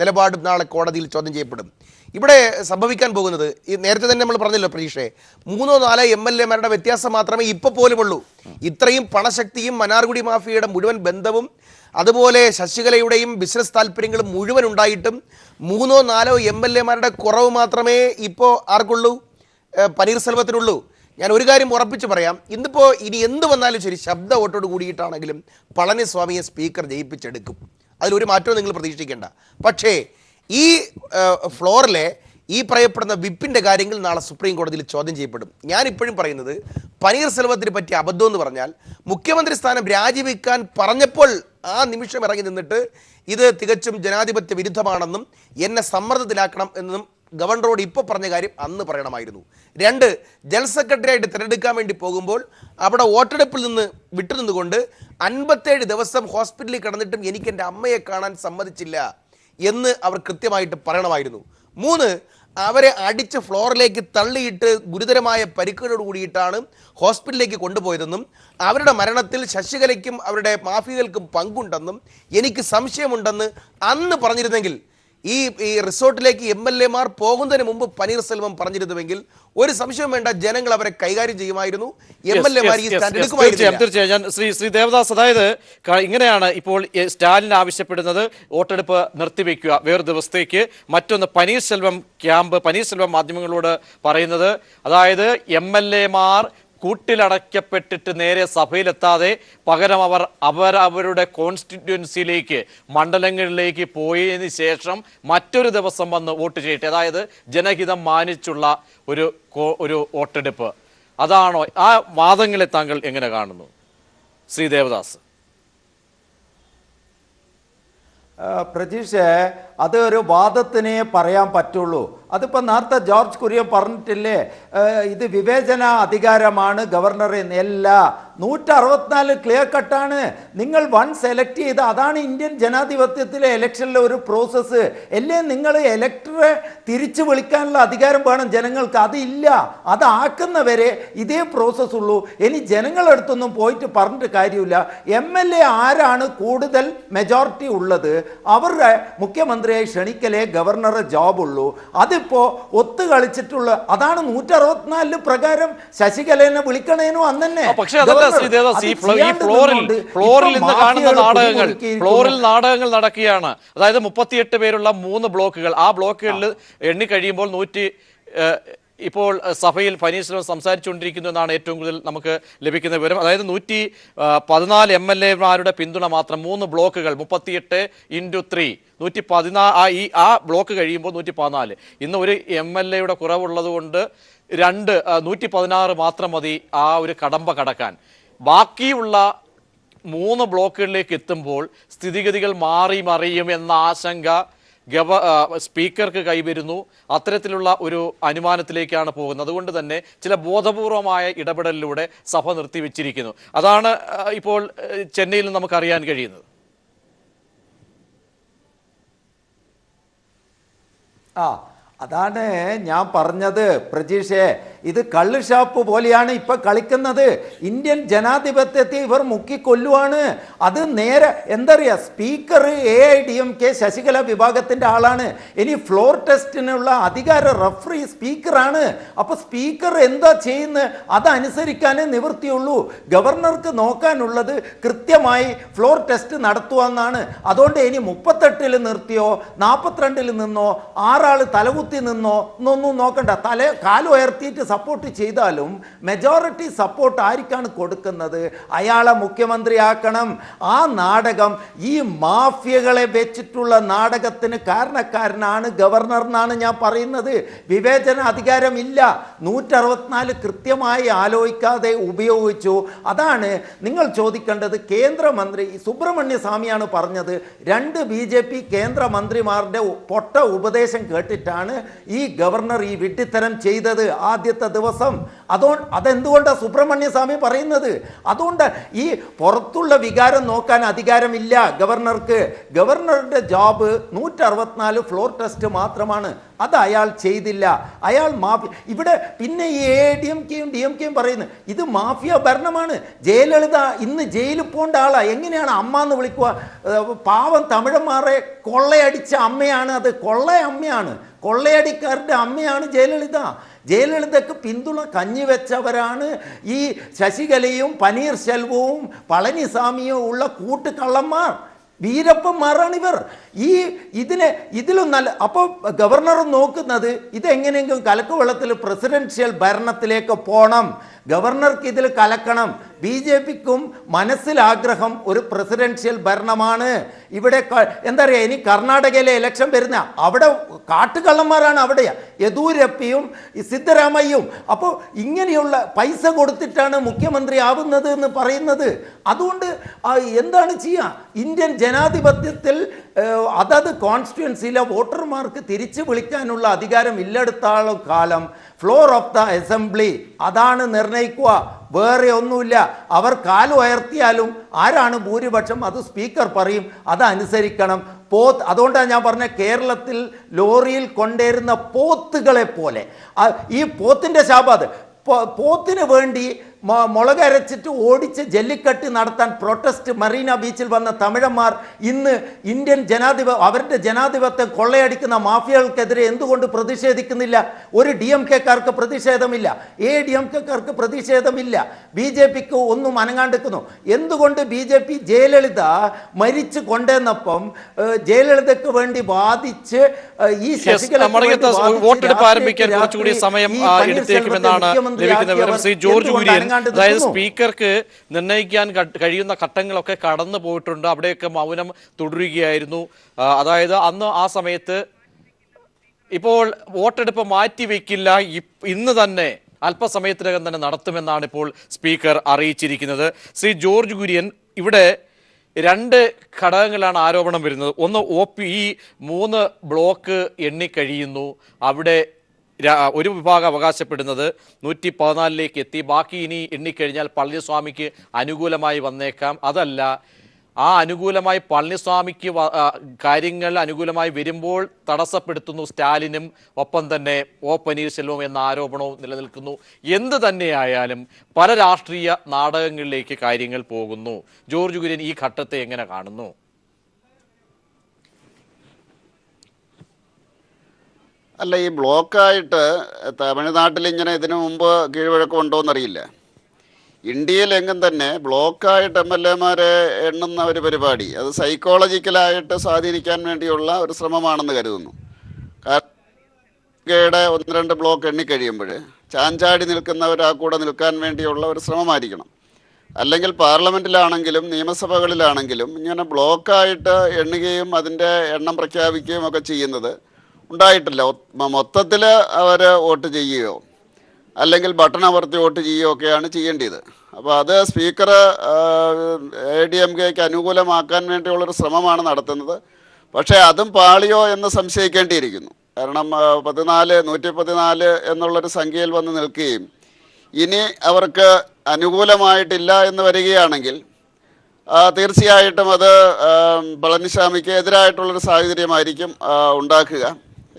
നിലപാടും നാളെ കോടതിയിൽ ചോദ്യം ചെയ്യപ്പെടും. ഇവിടെ സംഭവിക്കാൻ പോകുന്നത് ഈ നേരത്തെ തന്നെ നമ്മൾ പറഞ്ഞല്ലോ പ്രതീക്ഷയെ, 3-4 MLA-മാരുടെ വ്യത്യാസം മാത്രമേ ഇപ്പോൾ പോലുമുള്ളൂ. ഇത്രയും പണശക്തിയും മനാർഗുഡി മാഫിയയുടെ മുഴുവൻ ബന്ധവും അതുപോലെ ശശികലയുടെയും ബിസിനസ് താല്പര്യങ്ങളും മുഴുവൻ ഉണ്ടായിട്ടും 3-4 MLA-മാരുടെ കുറവ് മാത്രമേ ഇപ്പോൾ ആർക്കുള്ളൂ? പനീർസെൽവത്തിനുള്ളൂ. ഞാൻ ഒരു കാര്യം ഉറപ്പിച്ച് പറയാം, ഇന്നിപ്പോൾ ഇനി എന്ത് വന്നാലും ശരി ശബ്ദ വോട്ടോട് കൂടിയിട്ടാണെങ്കിലും പളനിസ്വാമിയെ സ്പീക്കർ ജയിപ്പിച്ചെടുക്കും. അതിലൊരു മാറ്റവും നിങ്ങൾ പ്രതീക്ഷിക്കേണ്ട. പക്ഷേ ഈ ഫ്ലോറിലെ ഈ പറയപ്പെടുന്ന വിപ്പിൻ്റെ കാര്യങ്ങൾ നാളെ സുപ്രീം കോടതിയിൽ ചോദ്യം ചെയ്യപ്പെടും. ഞാനിപ്പോഴും പറയുന്നത് പനീർസെൽവത്തിന് പറ്റിയ അബദ്ധം എന്ന് പറഞ്ഞാൽ മുഖ്യമന്ത്രി സ്ഥാനം രാജിവെക്കാൻ പറഞ്ഞപ്പോൾ ആ നിമിഷം ഇറങ്ങി നിന്നിട്ട് ഇത് തികച്ചും ജനാധിപത്യ വിരുദ്ധമാണെന്നും എന്നെ സമ്മർദ്ദത്തിലാക്കണം എന്നും ഗവർണറോട് ഇപ്പോൾ പറഞ്ഞ കാര്യം അന്ന് പറയണമായിരുന്നു. 2, ജനറൽ സെക്രട്ടറി ആയിട്ട് തിരഞ്ഞെടുക്കാൻ വേണ്ടി പോകുമ്പോൾ അവിടെ വോട്ടെടുപ്പിൽ നിന്ന് വിട്ടുനിന്നുകൊണ്ട് 57 ദിവസം ഹോസ്പിറ്റലിൽ കിടന്നിട്ടും എനിക്ക് എൻ്റെ അമ്മയെ കാണാൻ സമ്മതിച്ചില്ല എന്ന് അവർ കൃത്യമായിട്ട് പറയണമായിരുന്നു. 3, അവരെ അടിച്ച് ഫ്ലോറിലേക്ക് തള്ളിയിട്ട് ഗുരുതരമായ പരിക്കുകളോട് കൂടിയിട്ടാണ് ഹോസ്പിറ്റലിലേക്ക് കൊണ്ടുപോയതെന്നും അവരുടെ മരണത്തിൽ ശശികലയ്ക്കും അവരുടെ മാഫിയകൾക്കും പങ്കുണ്ടെന്നും എനിക്ക് സംശയമുണ്ടെന്ന് അന്ന് പറഞ്ഞിരുന്നെങ്കിൽ ഈ റിസോർട്ടിലേക്ക് MLA-മാർ പോകുന്നതിന് മുമ്പ് പനീർസെൽവം പറഞ്ഞിരുന്നുവെങ്കിൽ ഒരു സംശയം വേണ്ട, ജനങ്ങൾ അവരെ കൈകാര്യം ചെയ്യുമായിരുന്നു. MLA-മാർ ഈ സ്റ്റാൻഡ് എടുക്കുമായിരുന്നു. തീർച്ചയായും ഞാൻ ശ്രീ ദേവദാസ്, അതായത് ഇങ്ങനെയാണ് ഇപ്പോൾ സ്റ്റാലിൻ ആവശ്യപ്പെടുന്നത്, വോട്ടെടുപ്പ് നിർത്തിവെക്കുക വേറൊരു ദിവസത്തേക്ക്. മറ്റൊന്ന് പനീർസെൽവം മാധ്യമങ്ങളോട് പറയുന്നത്, അതായത് MLA-മാർ കൂട്ടിലടയ്ക്കപ്പെട്ടിട്ട് നേരെ സഭയിലെത്താതെ പകരം അവരുടെ കോൺസ്റ്റിറ്റ്യുവൻസിയിലേക്ക് മണ്ഡലങ്ങളിലേക്ക് പോയതിന് ശേഷം മറ്റൊരു ദിവസം വന്ന് വോട്ട് ചെയ്യട്ടെ. അതായത് ജനഹിതം മാനിച്ചുള്ള ഒരു വോട്ടെടുപ്പ്. അതാണോ? ആ വാദങ്ങളെ താങ്കൾ എങ്ങനെ കാണുന്നു ശ്രീ ദേവദാസ്? പ്രതീക്ഷ, അത് ഒരു വാദത്തിനെ പറയാൻ പറ്റുള്ളൂ. അതിപ്പോൾ നേരത്തെ ജോർജ് കുര്യൻ പറഞ്ഞിട്ടില്ലേ, ഇത് വിവേചന അധികാരമാണ് ഗവർണറെ. അല്ല, 164 ക്ലിയർ കട്ടാണ്. നിങ്ങൾ സെലക്ട് ചെയ്ത് അതാണ് ഇന്ത്യൻ ജനാധിപത്യത്തിലെ ഇലക്ഷനിലെ ഒരു പ്രോസസ്സ് അല്ലേ. നിങ്ങൾ ഇലക്ടറെ തിരിച്ചു വിളിക്കാനുള്ള അധികാരം വേണം ജനങ്ങൾക്ക്. അതില്ല, അതാക്കുന്നവരെ ഇതേ പ്രോസസ്സ് ഉള്ളൂ. ഇനി ജനങ്ങളടുത്തൊന്നും പോയിട്ട് പറഞ്ഞിട്ട് കാര്യമില്ല. MLA ആരാണ് കൂടുതൽ മെജോറിറ്റി ഉള്ളത് അവരുടെ മുഖ്യമന്ത്രിയായി ക്ഷണിക്കലേ ഗവർണറെ ജോബുള്ളൂ. അതിപ്പോ ഒത്തു കളിച്ചിട്ടുള്ള അതാണ് 164 പ്രകാരം ശശികലേനെ വിളിക്കണേനോ അന്ന് തന്നെ. പക്ഷേ അതല്ല ശ്രീ ദേവദാസ്, ഈ ഫ്ലോറിൽ ഇന്ന് കാണുന്ന നാടകങ്ങൾ നടക്കുകയാണ്. അതായത് 38 പേരുള്ള 3 ബ്ലോക്കുകൾ, ആ ബ്ലോക്കുകളിൽ എണ്ണി കഴിയുമ്പോൾ ഇപ്പോൾ സഭയിൽ പനീർസെൽവം സംസാരിച്ചുകൊണ്ടിരിക്കുന്നു എന്നാണ് ഏറ്റവും കൂടുതൽ നമുക്ക് ലഭിക്കുന്ന വിവരം. അതായത് 114 MLA-മാരുടെ പിന്തുണ മാത്രം, 3 ബ്ലോക്കുകൾ, 38x3 114. ആ ബ്ലോക്ക് കഴിയുമ്പോൾ 114. ഇന്ന് ഒരു MLA-യുടെ കുറവുള്ളത് കൊണ്ട് 116 മാത്രം മതി ആ ഒരു കടമ്പ കടക്കാൻ. ബാക്കിയുള്ള 3 ബ്ലോക്കുകളിലേക്ക് എത്തുമ്പോൾ സ്ഥിതിഗതികൾ മാറി മറിയും എന്ന ആശങ്ക സ്പീക്കർക്ക് കൈവരുന്നു. അത്തരത്തിലുള്ള ഒരു അനുമാനത്തിലേക്കാണ് പോകുന്നത്. അതുകൊണ്ട് തന്നെ ചില ബോധപൂർവമായ ഇടപെടലിലൂടെ സഭ നിർത്തിവെച്ചിരിക്കുന്നു. അതാണ് ഇപ്പോൾ ചെന്നൈയിൽ നിന്ന് നമുക്ക് അറിയാൻ കഴിയുന്നത്. അതാണ് ഞാൻ പറഞ്ഞത് പ്രജീഷേ, ഇത് കള്ള് ഷാപ്പ് പോലെയാണ് ഇപ്പൊ കളിക്കുന്നത്. ഇന്ത്യൻ ജനാധിപത്യത്തെ ഇവർ മുക്കിക്കൊല്ലുവാണ്. അത് നേരെ എന്തറിയാ, സ്പീക്കർ AIDMK ശശികല വിഭാഗത്തിന്റെ ആളാണ്. ഇനി ഫ്ലോർ ടെസ്റ്റിനുള്ള അധികാര റഫറി സ്പീക്കറാണ്. അപ്പൊ സ്പീക്കർ എന്താ ചെയ്യുന്നത് അതനുസരിക്കാനേ നിവൃത്തിയുള്ളൂ. ഗവർണർക്ക് നോക്കാനുള്ളത് കൃത്യമായി ഫ്ലോർ ടെസ്റ്റ് നടത്തുവാന്നാണ്. അതുകൊണ്ട് ഇനി 38 നിർത്തിയോ 42 നിന്നോ 6 തലകുത്തി നിന്നോ എന്നൊന്നും നോക്കണ്ട. കാല് ഉയർത്തിയിട്ട് സപ്പോർട്ട് ചെയ്താലും മെജോറിറ്റി സപ്പോർട്ട് ആർക്കാണ് കൊടുക്കുന്നത്? അയാളെ മുഖ്യമന്ത്രിയാക്കണം. ആ നാടകം, ഈ മാഫിയകളെ വെച്ചിട്ടുള്ള നാടകത്തിന് കാരണക്കാരനാണ് ഗവർണർ എന്നാണ് ഞാൻ പറയുന്നത്. വിവേചന അധികാരമില്ല. 164 കൃത്യമായി ആലോചിക്കാതെ ഉപയോഗിച്ചു. അതാണ് നിങ്ങൾ ചോദിക്കേണ്ടത്. കേന്ദ്രമന്ത്രി സുബ്രഹ്മണ്യ സ്വാമിയാണ് പറഞ്ഞത്. 2 BJP കേന്ദ്രമന്ത്രിമാരുടെ പൊട്ട ഉപദേശം കേട്ടിട്ടാണ് ഈ ഗവർണർ ഈ വിഡ്ഢിത്തരം ചെയ്തത് ആദ്യത്തെ ദിവസം. അതെന്തുകൊണ്ടാണ് സുബ്രഹ്മണ്യ സ്വാമി പറയുന്നത്? അതുകൊണ്ട് ഈ പുറത്തുള്ള വികാരം നോക്കാൻ അധികാരമില്ല ഗവർണർക്ക്. ഗവർണറുടെ ജോബ് 164 ഫ്ലോർ ടെസ്റ്റ് മാത്രമാണ്. അത് അയാൾ ചെയ്തില്ല. അയാൾ മാഫിയ. ഇവിടെ പിന്നെ ഈ AIDMKയും DMKയും പറയുന്നത് ഇത് മാഫിയ ഭരണമാണ്. ജയലളിത ഇന്ന് ജയിലിൽ പോകേണ്ട ആളാ. എങ്ങനെയാണ് അമ്മ എന്ന് വിളിക്കുക? പാവം തമിഴന്മാരെ കൊള്ളയടിച്ച അമ്മയാണ് അത്. അമ്മയാണ്, കൊള്ളയടിക്കാരുടെ അമ്മയാണ് ജയലളിത. ജയലളിതക്ക് പിന്തുണ കഞ്ഞിവെച്ചവരാണ് ഈ ശശികലയും പനീർശെൽവവും പളനിസ്വാമിയും ഉള്ള കൂട്ടുകള്ളന്മാർ, വീരപ്പന്മാരാണിവർ. ഇതിലും നല്ല. അപ്പോൾ ഗവർണർ നോക്കുന്നത് ഇതെങ്ങനെയെങ്കിലും കലക്കുവെള്ളത്തിൽ പ്രസിഡൻഷ്യൽ ഭരണത്തിലേക്ക് പോകണം. ഗവർണർക്ക് ഇതിൽ കലക്കണം. BJPക്കും മനസ്സിലാഗ്രഹം ഒരു പ്രസിഡൻഷ്യൽ ഭരണമാണ്. ഇവിടെ എന്താ പറയുക, ഇനി കർണാടകയിലെ ഇലക്ഷൻ വരുന്ന അവിടെ കാട്ടുകള്ളന്മാരാണ്. അവിടെ യെദ്യൂരപ്പയും സിദ്ധരാമയ്യയും. അപ്പോൾ ഇങ്ങനെയുള്ള പൈസ കൊടുത്തിട്ടാണ് മുഖ്യമന്ത്രി ആവുന്നത് എന്ന് പറയുന്നത്. അതുകൊണ്ട് എന്താണ് ചെയ്യുക? ഇന്ത്യൻ ജനാധിപത്യത്തിൽ അതത് കോൺസ്റ്റിറ്റ്യുവൻസിയിലെ വോട്ടർമാർക്ക് തിരിച്ചു വിളിക്കാനുള്ള അധികാരം ഇല്ലെടുത്തോളം കാലം ഫ്ലോർ ഓഫ് ദ അസംബ്ലി അതാണ് നിർണയിക്കുക. വേറെ ഒന്നുമില്ല. അവർ കാല് ഉയർത്തിയാലും ആരാണ് ഭൂരിപക്ഷം അത് സ്പീക്കർ പറയും, അതനുസരിക്കണം. അതുകൊണ്ടാണ് ഞാൻ പറഞ്ഞ കേരളത്തിൽ ലോറിയിൽ കൊണ്ടുവരുന്ന പോത്തുകളെ പോലെ ഈ പോത്തിൻ്റെ ശാപം. അത് പോത്തിന് വേണ്ടി മുളകരച്ചിട്ട് ഓടിച്ച് ജല്ലിക്കട്ട് നടത്താൻ പ്രൊട്ടസ്റ്റ് മറീന ബീച്ചിൽ വന്ന തമിഴന്മാർ ഇന്ന് ഇന്ത്യൻ അവരുടെ ജനാധിപത്യം കൊള്ളയടിക്കുന്ന മാഫിയകൾക്കെതിരെ എന്തുകൊണ്ട് പ്രതിഷേധിക്കുന്നില്ല? ഒരു DMKക്കാർക്ക് പ്രതിഷേധമില്ല, AIDMKക്കാർക്ക് പ്രതിഷേധമില്ല, BJPക്ക് ഒന്നും അനങ്ങാണ്ടിരിക്കുന്നു. എന്തുകൊണ്ട് BJP ജയലളിത മരിച്ചു കൊണ്ടുവന്നപ്പം ജയലളിതയ്ക്ക് വേണ്ടി വാദിച്ച് ഈ വോട്ടെടുപ്പ് ആരംഭിക്കാൻ കുറച്ചുകൂടി സമയം എടുത്തേക്കുമെന്നാണ് ലഭിക്കുന്ന വിവരം. ശ്രീ ജോർജ് കുര്യൻ, അതായത് സ്പീക്കർക്ക് നിർണ്ണയിക്കാൻ കഴിയുന്ന ഘട്ടങ്ങളൊക്കെ കടന്നു പോയിട്ടുണ്ട്. അവിടെയൊക്കെ മൗനം തുടരുകയായിരുന്നു. അതായത് അന്ന് ആ സമയത്ത് ഇപ്പോൾ വോട്ടെടുപ്പ് മാറ്റിവെക്കില്ല, ഇന്ന് തന്നെ അല്പസമയത്തിനകം തന്നെ നടത്തുമെന്നാണ് ഇപ്പോൾ സ്പീക്കർ അറിയിച്ചിരിക്കുന്നത്. ശ്രീ ജോർജ് കുര്യൻ, ഇവിടെ 2 ഘടകങ്ങളാണ് ആരോപണം വരുന്നത്. ഒന്ന്, ഈ 3 ബ്ലോക്ക് എണ്ണിക്കഴിയുന്നു. അവിടെ ഒരു വിഭാഗം അവകാശപ്പെടുന്നത് 114ലേക്ക് എത്തി. ബാക്കി ഇനി എണ്ണിക്കഴിഞ്ഞാൽ പളനിസ്വാമിക്ക് അനുകൂലമായി വന്നേക്കാം. അതല്ല, ആ അനുകൂലമായി പളനിസ്വാമിക്ക് കാര്യങ്ങൾ അനുകൂലമായി വരുമ്പോൾ തടസ്സപ്പെടുത്തുന്നു സ്റ്റാലിനും ഒപ്പം തന്നെ പനീർശെൽവം എന്ന ആരോപണവും നിലനിൽക്കുന്നു. എന്ത് തന്നെയായാലും പല രാഷ്ട്രീയ നാടകങ്ങളിലേക്ക് കാര്യങ്ങൾ പോകുന്നു. ജോർജ് കുര്യൻ ഈ ഘട്ടത്തെ എങ്ങനെ കാണുന്നു? അല്ല, ഈ ബ്ലോക്കായിട്ട് തമിഴ്നാട്ടിൽ ഇങ്ങനെ ഇതിനു മുമ്പ് കീഴ്വഴക്കം ഉണ്ടോയെന്നറിയില്ല. ഇന്ത്യയിലെങ്ങും തന്നെ ബ്ലോക്കായിട്ട് MLA-മാരെ എണ്ണുന്ന ഒരു പരിപാടി അത് സൈക്കോളജിക്കലായിട്ട് സ്വാധീനിക്കാൻ വേണ്ടിയുള്ള ഒരു ശ്രമമാണെന്ന് കരുതുന്നു. കാരണം 1-2 ബ്ലോക്ക് എണ്ണിക്കഴിയുമ്പോൾ ചാഞ്ചാടി നിൽക്കുന്നവരാ കൂടെ നിൽക്കാൻ വേണ്ടിയുള്ള ഒരു ശ്രമമായിരിക്കണം. അല്ലെങ്കിൽ പാർലമെൻറ്റിലാണെങ്കിലും നിയമസഭകളിലാണെങ്കിലും ഇങ്ങനെ ബ്ലോക്കായിട്ട് എണ്ണുകയും അതിൻ്റെ എണ്ണം പ്രഖ്യാപിക്കുകയും ഒക്കെ ചെയ്യുന്നത് ഉണ്ടായിട്ടില്ല. മൊത്തത്തിൽ അവർ വോട്ട് ചെയ്യുകയോ അല്ലെങ്കിൽ ബട്ടൺ അമർത്തി വോട്ട് ചെയ്യുകയോ ഒക്കെയാണ് ചെയ്യേണ്ടത്. അപ്പോൾ അത് സ്പീക്കർ AIDMKക്ക് അനുകൂലമാക്കാൻ വേണ്ടിയുള്ളൊരു ശ്രമമാണ് നടത്തുന്നത്. പക്ഷേ അതും പാളിയോ എന്ന് സംശയിക്കേണ്ടിയിരിക്കുന്നു. കാരണം 114 എന്നുള്ളൊരു സംഖ്യയിൽ വന്ന് നിൽക്കുകയും ഇനി അവർക്ക് അനുകൂലമായിട്ടില്ല എന്ന് വരികയാണെങ്കിൽ തീർച്ചയായിട്ടും അത് പളനിസ്വാമിക്ക് എതിരായിട്ടുള്ളൊരു സാഹചര്യമായിരിക്കും ഉണ്ടാക്കുക.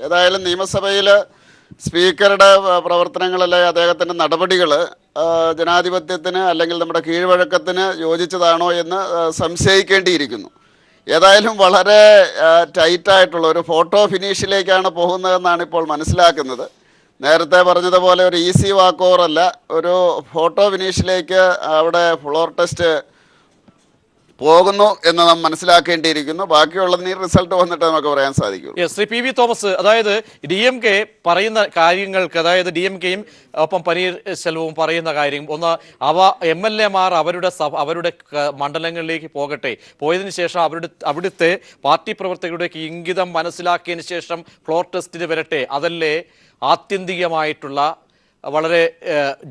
ഏതായാലും നിയമസഭയിൽ സ്പീക്കറുടെ പ്രവർത്തനങ്ങളിലെ അദ്ദേഹത്തിൻ്റെ നടപടികൾ ജനാധിപത്യത്തിന് അല്ലെങ്കിൽ നമ്മുടെ കീഴ്വഴക്കത്തിന് യോജിച്ചതാണോ എന്ന് സംശയിക്കേണ്ടിയിരിക്കുന്നു. ഏതായാലും വളരെ ടൈറ്റായിട്ടുള്ള ഒരു ഫോട്ടോ ഫിനിഷിലേക്കാണ് പോകുന്നതെന്നാണ് ഇപ്പോൾ മനസ്സിലാക്കുന്നത്. നേരത്തെ പറഞ്ഞതുപോലെ ഒരു ഈസി വാക്ക് ഓവർ അല്ല, ഒരു ഫോട്ടോ ഫിനിഷിലേക്ക് അവിടെ ഫ്ലോർ ടെസ്റ്റ് പോകുന്നു എന്ന് നാം മനസ്സിലാക്കേണ്ടിയിരിക്കുന്നു. ബാക്കിയുള്ളതിന് റിസൾട്ട് വന്നിട്ട് നമുക്ക് പറയാൻ സാധിക്കും. ശ്രീ പി വി തോമസ്, അതായത് DMK പറയുന്ന കാര്യങ്ങൾക്ക്, അതായത് DMKയും ഒപ്പം പനീർശെൽവവും പറയുന്ന കാര്യം ഒന്ന്, MLA-മാർ അവരുടെ മണ്ഡലങ്ങളിലേക്ക് പോകട്ടെ, പോയതിനു ശേഷം അവിടുത്തെ പാർട്ടി പ്രവർത്തകരുടെ ഇംഗിതം മനസ്സിലാക്കിയതിന് ശേഷം ഫ്ലോർ ടെസ്റ്റിന് വരട്ടെ, അതല്ലേ ആത്യന്തികമായിട്ടുള്ള വളരെ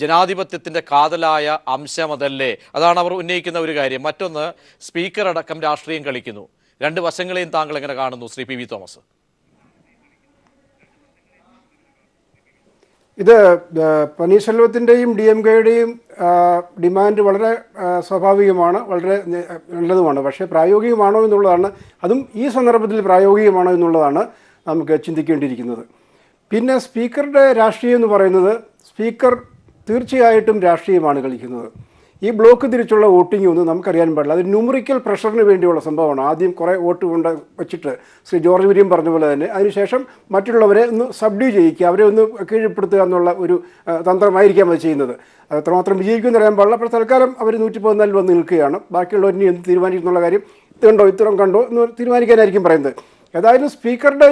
ജനാധിപത്യത്തിൻ്റെ കാതലായ അംശം അതല്ലേ? അതാണ് അവർ ഉന്നയിക്കുന്ന ഒരു കാര്യം. മറ്റൊന്ന്, സ്പീക്കർ അടക്കം രാഷ്ട്രീയം കളിക്കുന്നു. രണ്ട് വശങ്ങളെയും താങ്കൾ എങ്ങനെ കാണുന്നു ശ്രീ പി വി തോമസ്? ഇത് പനീർശെൽവത്തിൻ്റെയും DMKയുടെയും ഡിമാൻഡ് വളരെ സ്വാഭാവികമാണ്, വളരെ നല്ലതുമാണ്. പക്ഷേ പ്രായോഗികമാണോ എന്നുള്ളതാണ്, അതും ഈ സന്ദർഭത്തിൽ പ്രായോഗികമാണോ എന്നുള്ളതാണ് നമുക്ക് ചിന്തിക്കേണ്ടിയിരിക്കുന്നത്. പിന്നെ സ്പീക്കറുടെ രാഷ്ട്രീയം എന്ന് പറയുന്നത്, സ്പീക്കർ തീർച്ചയായിട്ടും രാഷ്ട്രീയമാണ് കളിക്കുന്നത്. ഈ ബ്ലോക്ക് തിരിച്ചുള്ള വോട്ടിംഗ് ഒന്നും നമുക്കറിയാൻ പാടില്ല. അത് ന്യൂമറിക്കൽ പ്രഷറിന് വേണ്ടിയുള്ള സംഭവമാണ്. ആദ്യം കുറേ വോട്ട് കൊണ്ട് വെച്ചിട്ട് ശ്രീ ജോർജ് വില്യം പറഞ്ഞ പോലെ തന്നെ അതിനുശേഷം മറ്റുള്ളവരെ ഒന്ന് സബ്ഡ്യൂ ചെയ്യിക്കുക, അവരെ ഒന്ന് കീഴ്പ്പെടുത്തുക എന്നുള്ള ഒരു തന്ത്രമായിരിക്കാം അത് ചെയ്യുന്നത്. അത് എത്രമാത്രം വിജയിക്കുമെന്ന് അറിയാൻ പാടില്ല. അപ്പോൾ തൽക്കാലം അവർ 114 വന്ന് നിൽക്കുകയാണ്. ബാക്കിയുള്ളവരിനി എന്ത് തീരുമാനിക്കുന്നുള്ള കാര്യം ഇത്രയും കണ്ടോ എന്ന് തീരുമാനിക്കാനായിരിക്കും പറയുന്നത്. ഏതായാലും സ്പീക്കറുടെ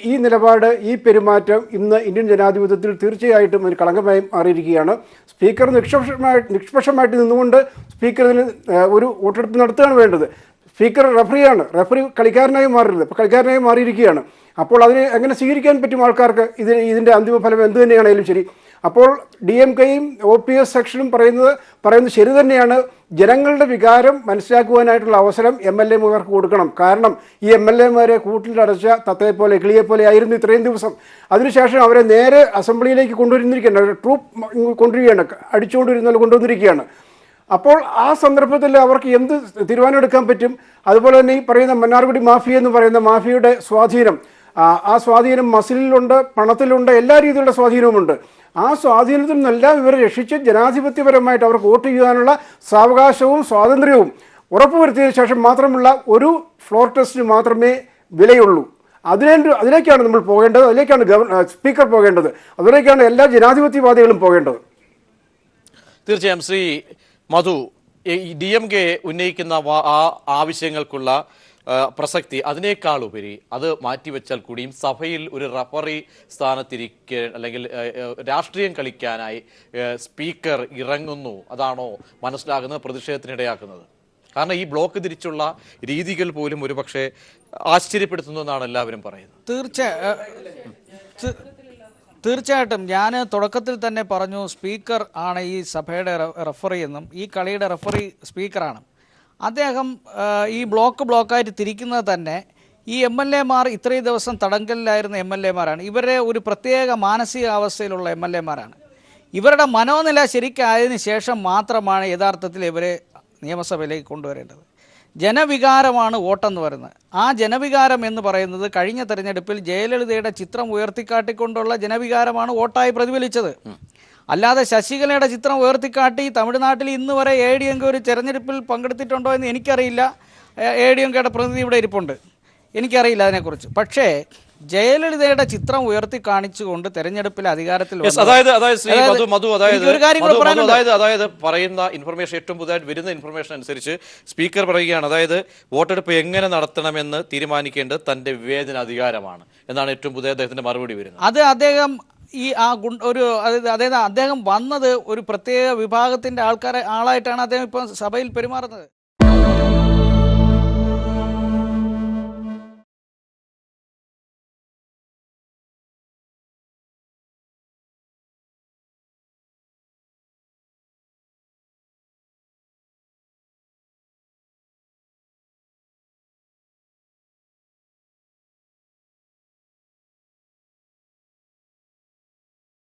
ഈ നിലപാട്, ഈ പെരുമാറ്റം ഇന്ന് ഇന്ത്യൻ ജനാധിപത്യത്തിൽ തീർച്ചയായിട്ടും ഒരു കളങ്കമായി മാറിയിരിക്കുകയാണ്. സ്പീക്കർ നിഷ്പക്ഷമായിട്ട് നിന്നുകൊണ്ട് സ്പീക്കറിന് ഒരു വോട്ടെടുപ്പ് നടത്തുകയാണ് വേണ്ടത്. സ്പീക്കർ റഫറിയാണ്, റഫറി കളിക്കാരനായി മാറരുത്, ഇപ്പോൾ കളിക്കാരനായി മാറിയിരിക്കുകയാണ്. അപ്പോൾ അതിനെ എങ്ങനെ സ്വീകരിക്കാൻ പറ്റും ആൾക്കാർക്ക്? ഇതിൻ്റെ അന്തിമ ഫലം എന്ത് തന്നെയാണെങ്കിലും ശരി. അപ്പോൾ DMKയും OPS സെക്ഷനും പറയുന്നത് ശരി തന്നെയാണ്. ജനങ്ങളുടെ വികാരം മനസ്സിലാക്കുവാനായിട്ടുള്ള അവസരം MLA-മാർക്ക് കൊടുക്കണം. കാരണം ഈ MLA-മാരെ കൂട്ടിലടച്ച തത്തയെപ്പോലെ കിളിയെപ്പോലെ ആയിരുന്നു ഇത്രയും ദിവസം. അതിനുശേഷം അവരെ നേരെ അസംബ്ലിയിലേക്ക് കൊണ്ടുവരുന്നിരിക്കുകയാണ്, ട്രൂപ്പ് കൊണ്ടുവരികയാണ്, അടിച്ചുകൊണ്ടിരുന്നാൽ കൊണ്ടുവന്നിരിക്കുകയാണ്. അപ്പോൾ ആ സന്ദർഭത്തിൽ അവർക്ക് എന്ത് തീരുമാനം എടുക്കാൻ പറ്റും? അതുപോലെ തന്നെ ഈ പറയുന്ന മന്നാർഗുഡി മാഫിയ എന്ന് പറയുന്ന മാഫിയയുടെ സ്വാധീനം, ആ സ്വാധീനം മസിലിലുണ്ട്, പണത്തിലുണ്ട്, എല്ലാ രീതിയിലുള്ള സ്വാധീനവുമുണ്ട്. ആ സ്വാധീനത്തിൽ നിന്നെല്ലാം ഇവരെ രക്ഷിച്ച് ജനാധിപത്യപരമായിട്ട് അവർക്ക് വോട്ട് ചെയ്യാനുള്ള സാവകാശവും സ്വാതന്ത്ര്യവും ഉറപ്പുവരുത്തിയതിനു ശേഷം മാത്രമുള്ള ഒരു ഫ്ലോർ ടെസ്റ്റിന് മാത്രമേ വിലയുള്ളൂ. അതിലേക്കാണ് നമ്മൾ പോകേണ്ടത്, അതിലേക്കാണ് സ്പീക്കർ പോകേണ്ടത്, അതിലേക്കാണ് എല്ലാ ജനാധിപത്യവാദികളും പോകേണ്ടത്. തീർച്ചയായും ശ്രീ മധു, DMK ഉന്നയിക്കുന്ന ആ ആവശ്യങ്ങൾക്കുള്ള പ്രസക്തി അതിനേക്കാളുപരി അത് മാറ്റിവെച്ചാൽ കൂടിയും സഭയിൽ ഒരു റഫറി സ്ഥാനത്തിരിക്കാൻ അല്ലെങ്കിൽ രാഷ്ട്രീയം കളിക്കാനായി സ്പീക്കർ ഇറങ്ങുന്നു, അതാണോ മനസ്സിലാകുന്നത് പ്രതിഷേധത്തിനിടയാക്കുന്നത്? കാരണം ഈ ബ്ലോക്ക് തിരിച്ചുള്ള രീതികൾ പോലും ഒരുപക്ഷെ ആശ്ചര്യപ്പെടുത്തുന്നു എന്നാണ് എല്ലാവരും പറയുന്നത്. തീർച്ചയായിട്ടും ഞാൻ തുടക്കത്തിൽ തന്നെ പറഞ്ഞു, സ്പീക്കർ ആണ് ഈ സഭയുടെ റഫറി എന്നും ഈ കളിയുടെ റഫറി സ്പീക്കറാണ്. അദ്ദേഹം ഈ ബ്ലോക്കായിട്ട് തിരിക്കുന്നത് തന്നെ ഈ MLA-മാർ ഇത്രയും ദിവസം തടങ്കലിലായിരുന്ന MLA-മാരാണ്. ഇവരെ ഒരു പ്രത്യേക മാനസികാവസ്ഥയിലുള്ള MLA-മാരാണ്. ഇവരുടെ മനോനില ശരിക്കായതിനു ശേഷം മാത്രമാണ് യഥാർത്ഥത്തിൽ ഇവരെ നിയമസഭയിലേക്ക് കൊണ്ടുവരേണ്ടത്. ജനവികാരമാണ് വോട്ടെന്ന് പറയുന്നത്. ആ ജനവികാരം എന്ന് പറയുന്നത് കഴിഞ്ഞ തെരഞ്ഞെടുപ്പിൽ ജയലളിതയുടെ ചിത്രം ഉയർത്തിക്കാട്ടിക്കൊണ്ടുള്ള ജനവികാരമാണ് വോട്ടായി പ്രതിഫലിച്ചത്. അല്ലാതെ ശശികലയുടെ ചിത്രം ഉയർത്തിക്കാട്ടി തമിഴ്നാട്ടിൽ ഇന്ന് വരെ ADMK ഒരു തെരഞ്ഞെടുപ്പിൽ പങ്കെടുത്തിട്ടുണ്ടോ എന്ന് എനിക്കറിയില്ല. ADMKയുടെ പ്രതിനിധി ഇവിടെ ഇരിപ്പുണ്ട്, എനിക്കറിയില്ല അതിനെക്കുറിച്ച്. പക്ഷേ ജയലളിതയുടെ ചിത്രം ഉയർത്തി കാണിച്ചുകൊണ്ട് തെരഞ്ഞെടുപ്പിൽ അധികാരത്തിൽ അതായത് പറയുന്ന ഇൻഫർമേഷൻ, ഏറ്റവും പുതുതായിട്ട് വരുന്ന ഇൻഫർമേഷൻ അനുസരിച്ച് സ്പീക്കർ പറയുകയാണ്, അതായത് വോട്ടെടുപ്പ് എങ്ങനെ നടത്തണമെന്ന് തീരുമാനിക്കേണ്ടത് തന്റെ വിവേചന അധികാരമാണ് എന്നാണ് ഏറ്റവും പുതിയ അദ്ദേഹത്തിന്റെ മറുപടി വരുന്നത്. അത് അദ്ദേഹം അതായത് അദ്ദേഹം വന്നത് ഒരു പ്രത്യേക വിഭാഗത്തിന്റെ ആളായിട്ടാണ് അദ്ദേഹം ഇപ്പോൾ സഭയിൽ പെരുമാറുന്നത്.